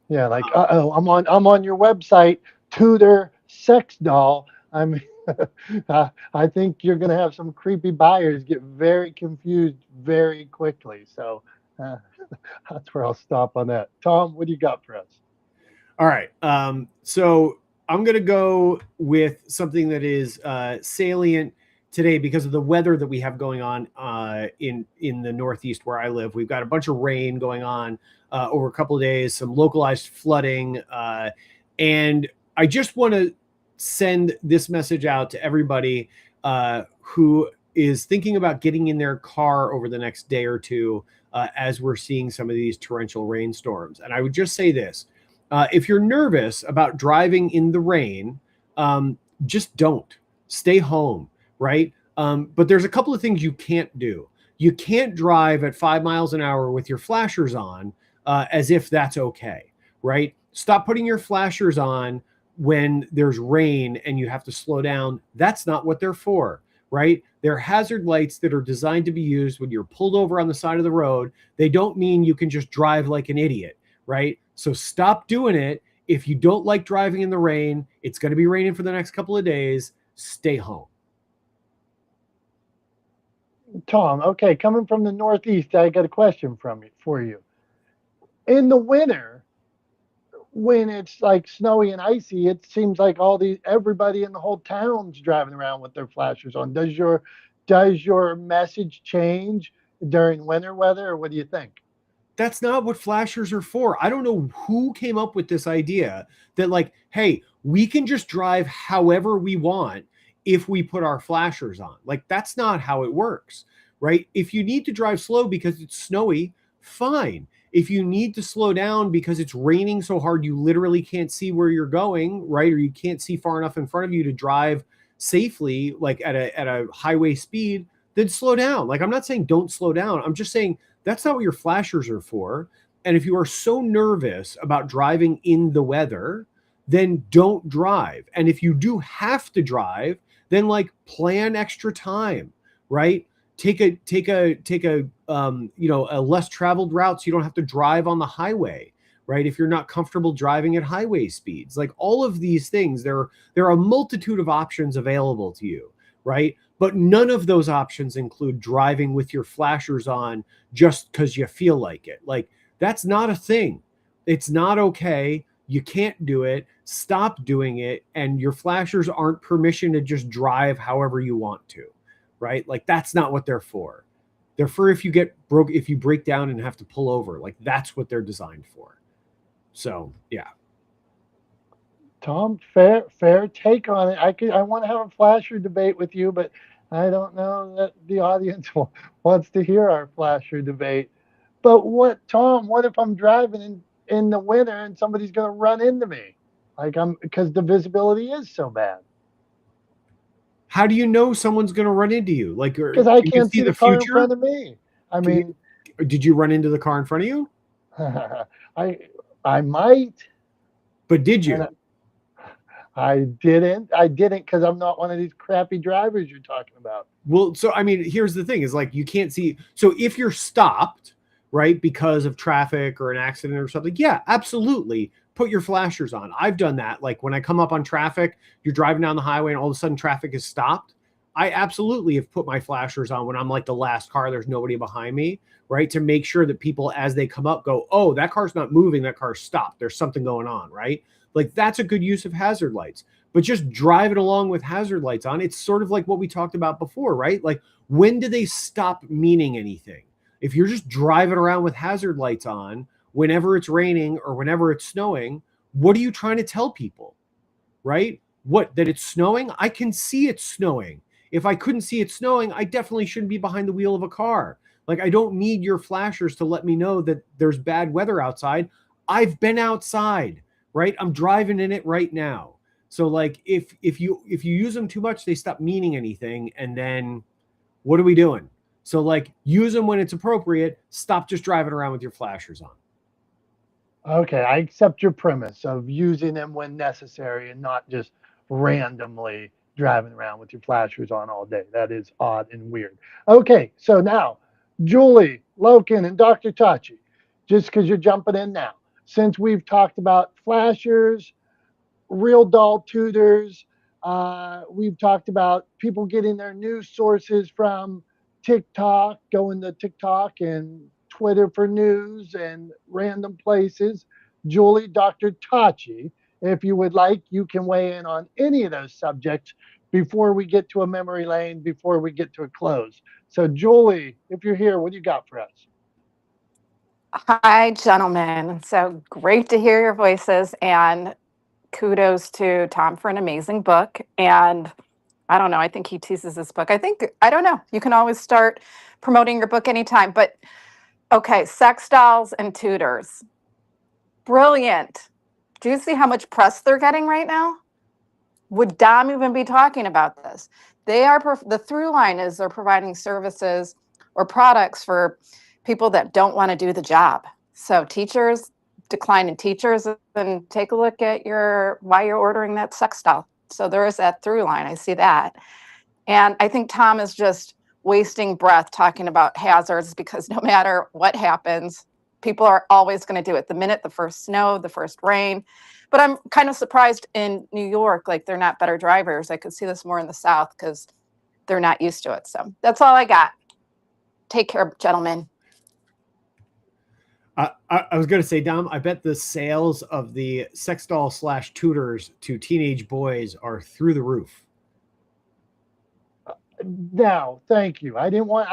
Yeah, like I'm on your website, tutor sex doll. I mean, I think you're gonna have some creepy buyers get very confused very quickly. So uh, that's where I'll stop on that. Tom, what do you got for us? All right. So I'm going to go with something that is salient today because of the weather that we have going on in the Northeast where I live. We've got a bunch of rain going on over a couple of days, some localized flooding. And I just want to send this message out to everybody who is thinking about getting in their car over the next day or two as we're seeing some of these torrential rainstorms. And I would just say this. If you're nervous about driving in the rain, just don't. Stay home, right? But there's a couple of things you can't do. You can't drive at 5 miles an hour with your flashers on as if that's okay, right? Stop putting your flashers on when there's rain and you have to slow down. That's not what they're for, right? They're hazard lights that are designed to be used when you're pulled over on the side of the road. They don't mean you can just drive like an idiot, right? So stop doing it. If you don't like driving in the rain, it's going to be raining for the next couple of days. Stay home. Tom, okay, coming from the Northeast, I got a question for you. In the winter, when it's like snowy and icy, it seems like everybody in the whole town's driving around with their flashers on. Does your message change during winter weather, or what do you think? That's not what flashers are for. I don't know who came up with this idea that like, hey, we can just drive however we want if we put our flashers on. Like, that's not how it works, right? If you need to drive slow because it's snowy, fine. If you need to slow down because it's raining so hard you literally can't see where you're going, right? Or you can't see far enough in front of you to drive safely, like at a highway speed, then slow down. Like, I'm not saying don't slow down. I'm just saying that's not what your flashers are for. And if you are so nervous about driving in the weather, then don't drive. And if you do have to drive, then like plan extra time, right? Take a less traveled route so you don't have to drive on the highway, right? If you're not comfortable driving at highway speeds, like all of these things, there are a multitude of options available to you, right? But none of those options include driving with your flashers on just because you feel like it. Like, that's not a thing. It's not okay. You can't do it. Stop doing it. And your flashers aren't permission to just drive however you want to, right? Like, that's not what they're for. They're for if you break down and have to pull over. Like, that's what they're designed for. So, yeah. Tom, fair take on it. I want to have a flasher debate with you, but I don't know that the audience wants to hear our flasher debate. But Tom? What if I'm driving in the winter and somebody's going to run into me? Because the visibility is so bad. How do you know someone's going to run into you? Like, because I can't see the car in front of me. I mean, did you run into the car in front of you? I might. But did you? I didn't because I'm not one of these crappy drivers you're talking about. Well, so I mean, here's the thing is like you can't see. So if you're stopped, right, because of traffic or an accident or something, yeah, absolutely. Put your flashers on. I've done that. Like when I come up on traffic, you're driving down the highway and all of a sudden traffic is stopped. I absolutely have put my flashers on when I'm like the last car, there's nobody behind me, right? To make sure that people, as they come up, go, oh, that car's not moving, that car's stopped. There's something going on, right? Like that's a good use of hazard lights. But just driving along with hazard lights on, it's sort of like what we talked about before, right? Like when do they stop meaning anything? If you're just driving around with hazard lights on, whenever it's raining or whenever it's snowing, what are you trying to tell people, right? What, that it's snowing? I can see it's snowing. If I couldn't see it snowing, I definitely shouldn't be behind the wheel of a car. Like, I don't need your flashers to let me know that there's bad weather outside. I've been outside, right? I'm driving in it right now. So like, if you use them too much, they stop meaning anything. And then what are we doing? So like, use them when it's appropriate. Stop just driving around with your flashers on. Okay, I accept your premise of using them when necessary and not just randomly driving around with your flashers on all day. That is odd and weird. Okay, so now, Julie, Loken, and Dr. Tachi, just because you're jumping in now, since we've talked about flashers, real doll tutors. We've talked about people getting their news sources from TikTok, going to TikTok and Twitter for news and random places. Julie, Dr. Tachi, if you would like, you can weigh in on any of those subjects before we get to a memory lane, before we get to a close. So, Julie, if you're here, what do you got for us? Hi, gentlemen. So great to hear your voices, and kudos to Tom for an amazing book. And I don't know, I think he teases this book. I don't know, you can always start promoting your book anytime. But okay, sex dolls and tutors. Brilliant. Do you see how much press they're getting right now? Would Dom even be talking about this? They are, the through line is they're providing services or products for people that don't want to do the job. So teachers, decline in teachers, and take a look at why you're ordering that sex doll. So there is that through line. I see that. And I think Tom is just wasting breath talking about hazards, because no matter what happens, people are always going to do it. The minute the first snow, the first rain. But I'm kind of surprised in New York, like they're not better drivers. I could see this more in the South because they're not used to it. So that's all I got. Take care, gentlemen. I was going to say, Dom, I bet the sales of the sex doll / tutors to teenage boys are through the roof. No, thank you. I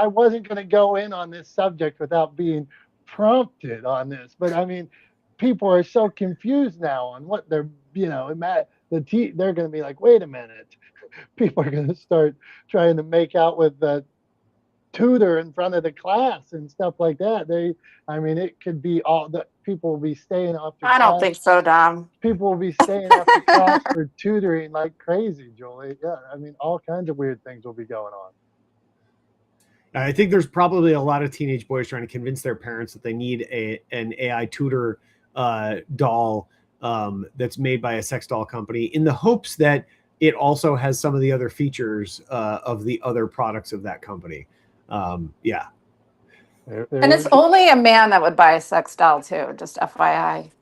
wasn't going to go in on this subject without being prompted on this, but I mean, people are so confused now on what they're, they're going to be like, wait a minute. People are going to start trying to make out with the tutor in front of the class and stuff like that. It could be all the people will be staying after I don't think so, Dom. People will be staying after class for tutoring like crazy, Julie. Yeah, all kinds of weird things will be going on. I think there's probably a lot of teenage boys trying to convince their parents that they need an AI tutor doll that's made by a sex doll company, in the hopes that it also has some of the other features of the other products of that company. Yeah. And it's only a man that would buy a sex doll too, just FYI.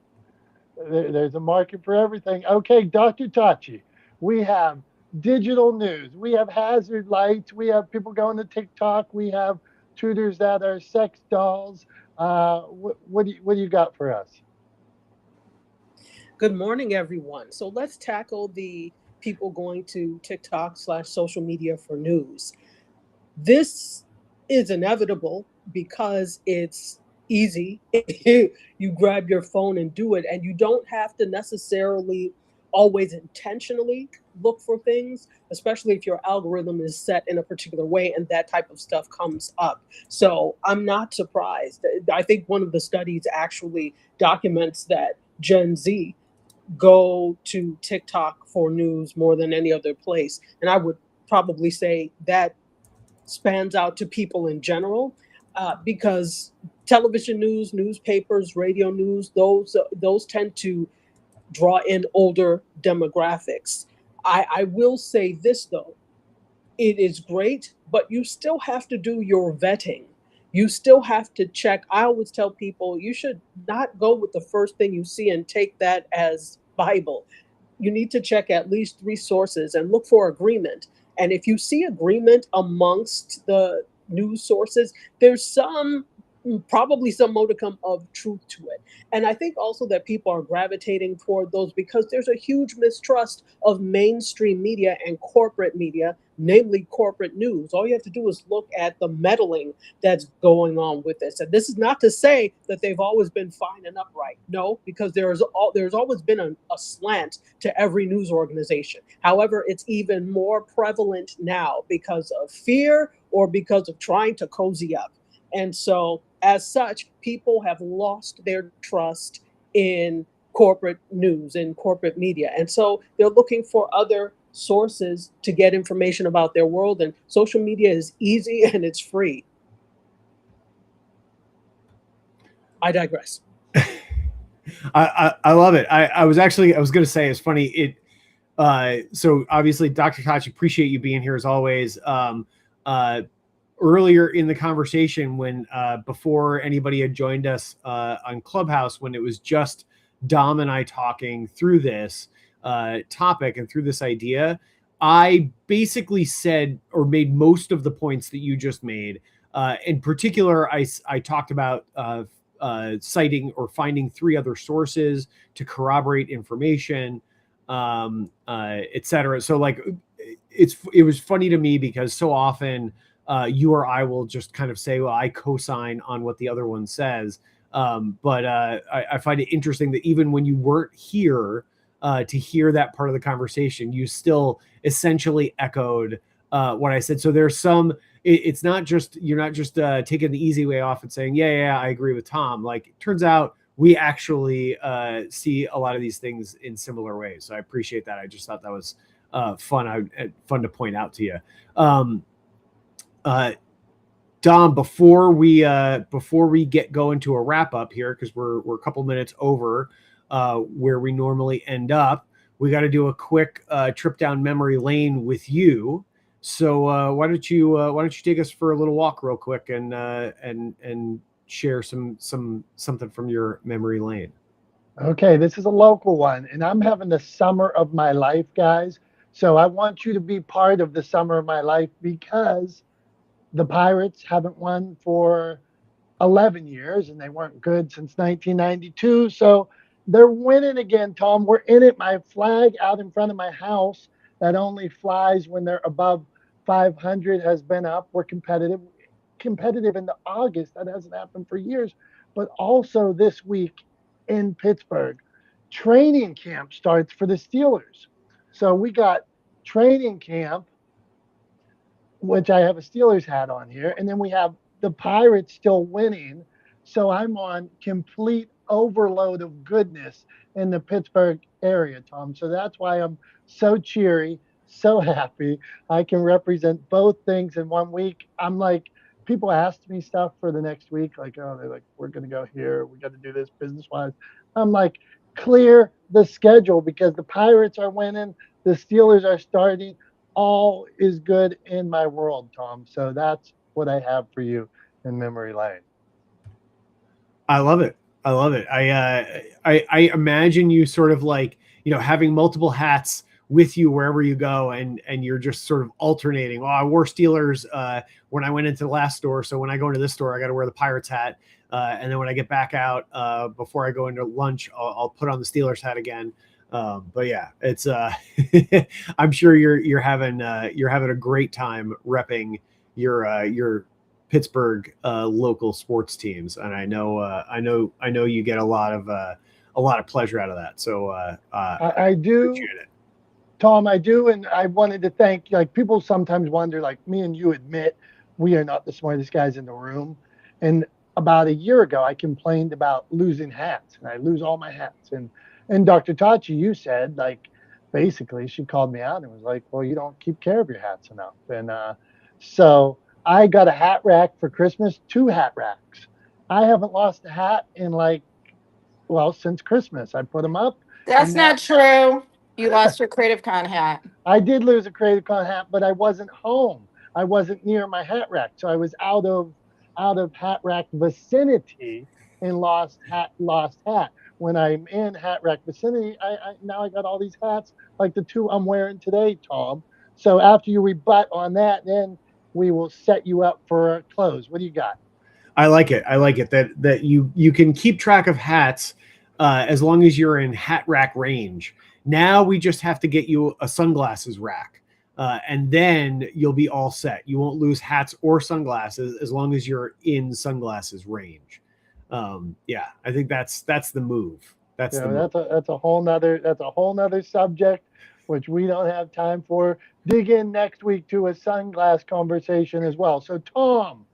There's a market for everything. Okay, Dr. Tachi, we have digital news, we have hazard lights, we have people going to TikTok, we have tutors that are sex dolls. What do you got for us? Good morning, everyone. So let's tackle the people going to TikTok / social media for news. This is inevitable because it's easy. You grab your phone and do it, and you don't have to necessarily always intentionally look for things, especially if your algorithm is set in a particular way and that type of stuff comes up. So I'm not surprised. I think one of the studies actually documents that Gen Z go to TikTok for news more than any other place. And I would probably say that spans out to people in general, because television news, newspapers, radio news, those tend to draw in older demographics. I will say this though, it is great, but you still have to do your vetting. You still have to check. I always tell people you should not go with the first thing you see and take that as Bible. You need to check at least 3 sources and look for agreement. And if you see agreement amongst the news sources, there's probably some modicum of truth to it. And I think also that people are gravitating toward those because there's a huge mistrust of mainstream media and corporate media, namely corporate news. All you have to do is look at the meddling that's going on with this. And this is not to say that they've always been fine and upright. No, because there's always been a slant to every news organization. However, it's even more prevalent now because of fear or because of trying to cozy up. And so, as such, people have lost their trust in corporate news and corporate media. And so they're looking for other sources to get information about their world. And social media is easy and it's free. I digress. I love it. I was going to say, it's funny. So obviously, Dr. Tachi, appreciate you being here as always. Earlier in the conversation, when before anybody had joined us on Clubhouse, when it was just Dom and I talking through this topic and through this idea, I basically said or made most of the points that you just made. In particular, I talked about citing or finding 3 other sources to corroborate information, etc. So like, it was funny to me because so often you or I will just kind of say, well, I co-sign on what the other one says. But I find it interesting that even when you weren't here to hear that part of the conversation, you still essentially echoed what I said. So there's some, it's not just, you're not just taking the easy way off and saying, yeah, I agree with Tom. Like, it turns out we actually see a lot of these things in similar ways. So I appreciate that. I just thought that was fun to point out to you. Dom, before we get going to a wrap up here, because we're a couple minutes over where we normally end up, we got to do a quick trip down memory lane with you. So why don't you take us for a little walk real quick and share something from your memory lane. Okay, this is a local one, and I'm having the summer of my life, guys. So I want you to be part of the summer of my life because the Pirates haven't won for 11 years, and they weren't good since 1992. So they're winning again, Tom. We're in it. My flag out in front of my house that only flies when they're above 500 has been up. We're competitive into August. That hasn't happened for years. But also this week in Pittsburgh, training camp starts for the Steelers. So we got training camp, which I have a Steelers hat on here, and then we have the Pirates still winning. So I'm on complete overload of goodness in the Pittsburgh area, Tom. So that's why I'm so cheery, so happy. I can represent both things in one week. I'm like, people asked me stuff for the next week, like, oh, they're like, we're going to go here. We got to do this business wise. I'm like, clear the schedule because the Pirates are winning, the Steelers are starting. All is good in my world, Tom. So that's what I have for you in memory lane. I love it. I imagine you sort of like, having multiple hats with you wherever you go, and you're just sort of alternating. Well, I wore Steelers when I went into the last store, so when I go into this store, I got to wear the Pirates hat, and then when I get back out before I go into lunch, I'll put on the Steelers hat again. But yeah, it's I'm sure you're having a great time repping your Pittsburgh local sports teams, and I know you get a lot of pleasure out of that. So I do, Tom. I do, and I wanted to thank. Like, people sometimes wonder, like, me and you admit we are not the smartest guys in the room. And about a year ago, I complained about losing hats, and I lose all my hats. And Dr. Tachi, you said, like, basically, she called me out and was like, well, you don't keep care of your hats enough. And so I got a hat rack for Christmas, 2 hat racks. I haven't lost a hat in since Christmas. I put them up. That's not true. You lost your Creative Con hat. I did lose a Creative Con hat, but I wasn't home. I wasn't near my hat rack. So I was out of hat rack vicinity and lost hat. When I'm in hat rack vicinity, I now I got all these hats like the 2 I'm wearing today, Tom. So after you rebut on that, then we will set you up for a close. What do you got? I like it that you can keep track of hats as long as you're in hat rack range. Now we just have to get you a sunglasses rack, and then you'll be all set. You won't lose hats or sunglasses as long as you're in sunglasses range. Yeah, I think that's the move. That's a whole nother subject, which we don't have time for. Dig in next week to a sunglass conversation as well. So, Tom,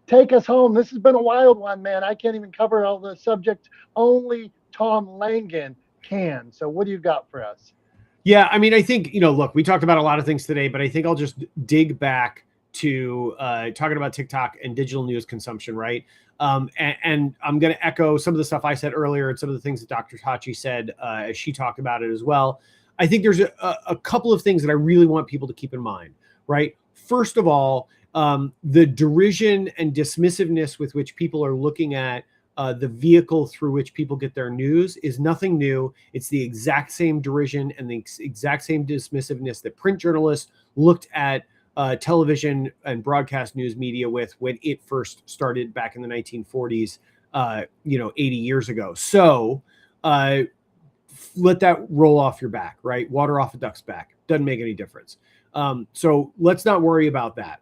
take us home. This has been a wild one, man. I can't even cover all the subjects. Only Tom Langan can. So what do you got for us? Yeah, I mean, I think, look, we talked about a lot of things today, but I think I'll just dig back to talking about TikTok and digital news consumption, right? And I'm going to echo some of the stuff I said earlier and some of the things that Dr. Tachi said as she talked about it as well. I think there's a couple of things that I really want people to keep in mind, right? First of all, the derision and dismissiveness with which people are looking at the vehicle through which people get their news is nothing new. It's the exact same derision and the exact same dismissiveness that print journalists looked at television and broadcast news media with when it first started back in the 1940s, 80 years ago. So let that roll off your back, right? Water off a duck's back. Doesn't make any difference. So let's not worry about that.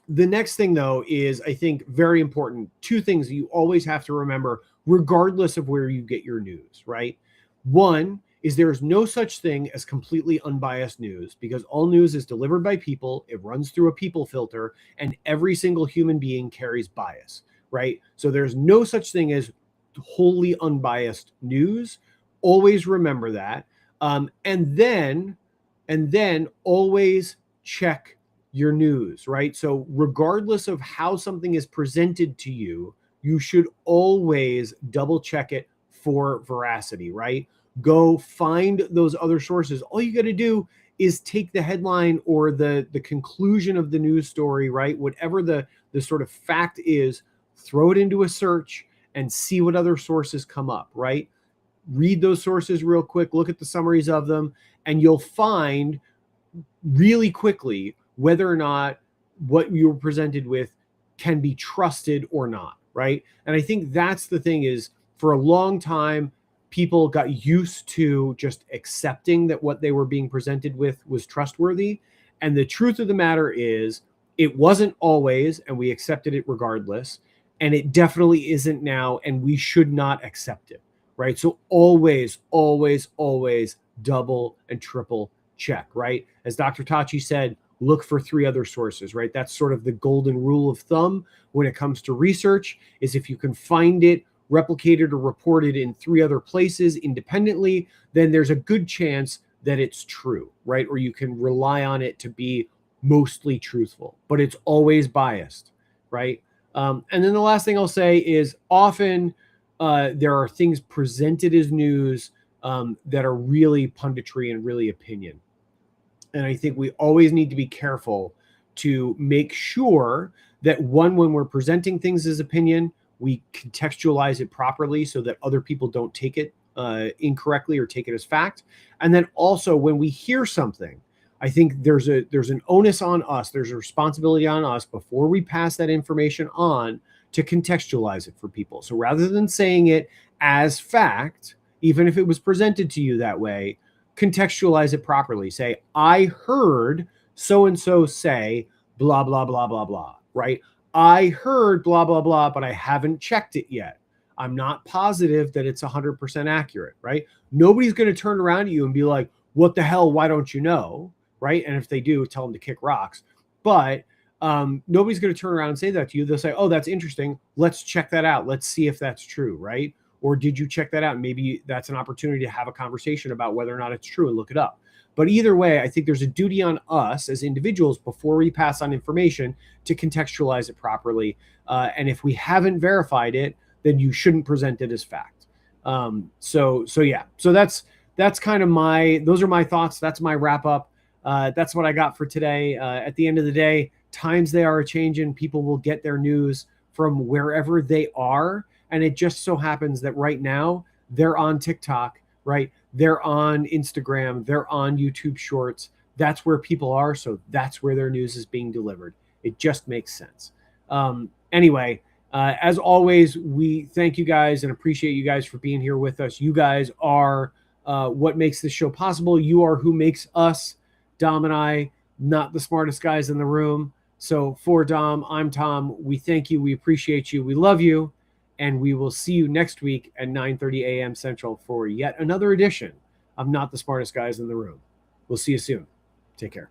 The next thing, though, is, I think, very important. Two things that you always have to remember, regardless of where you get your news, right? One is there is no such thing as completely unbiased news, because all news is delivered by people. It runs through a people filter, and every single human being carries bias, right? So there's no such thing as wholly unbiased news. Always remember that. And then always check your news, right? So regardless of how something is presented to you, you should always double check it for veracity, right? Go find those other sources. All you got to do is take the headline or the conclusion of the news story, right? Whatever the sort of fact is, throw it into a search and see what other sources come up, right? Read those sources real quick, look at the summaries of them, and you'll find really quickly whether or not what you were presented with can be trusted or not, right? And I think that's the thing is, for a long time, people got used to just accepting that what they were being presented with was trustworthy. And the truth of the matter is, it wasn't always, and we accepted it regardless. And it definitely isn't now, and we should not accept it, right? So always, always, always double and triple check, right? As Dr. Tachi said, look for 3 other sources, right? That's sort of the golden rule of thumb when it comes to research, is if you can find it replicated or reported in 3 other places independently, then there's a good chance that it's true, right? Or you can rely on it to be mostly truthful, but it's always biased, right? And then the last thing I'll say is, often there are things presented as news that are really punditry and really opinion. And I think we always need to be careful to make sure that, one, when we're presenting things as opinion, we contextualize it properly so that other people don't take it incorrectly or take it as fact. And then also, when we hear something, I think there's an onus on us, there's a responsibility on us before we pass that information on to contextualize it for people. So rather than saying it as fact, even if it was presented to you that way, contextualize it properly. Say, I heard so-and-so say blah, blah, blah, blah, blah, right? I heard blah, blah, blah, but I haven't checked it yet. I'm not positive that it's 100% accurate, right? Nobody's going to turn around to you and be like, what the hell, why don't you know, right? And if they do, tell them to kick rocks. But nobody's going to turn around and say that to you. They'll say, oh, that's interesting. Let's check that out. Let's see if that's true, right? Or did you check that out? Maybe that's an opportunity to have a conversation about whether or not it's true and look it up. But either way, I think there's a duty on us as individuals before we pass on information to contextualize it properly. And if we haven't verified it, then you shouldn't present it as fact. So that's kind of those are my thoughts. That's my wrap up. That's what I got for today. At the end of the day, times they are changing. People will get their news from wherever they are. And it just so happens that right now they're on TikTok, right? They're on Instagram, they're on YouTube Shorts. That's where people are. So that's where their news is being delivered. It just makes sense. Anyway, as always, we thank you guys and appreciate you guys for being here with us. You guys are what makes this show possible. You are who makes us, Dom and I, not the smartest guys in the room. So for Dom, I'm Tom. We thank you. We appreciate you. We love you. And we will see you next week at 9:30 a.m. Central for yet another edition of Not the Smartest Guys in the Room. We'll see you soon. Take care.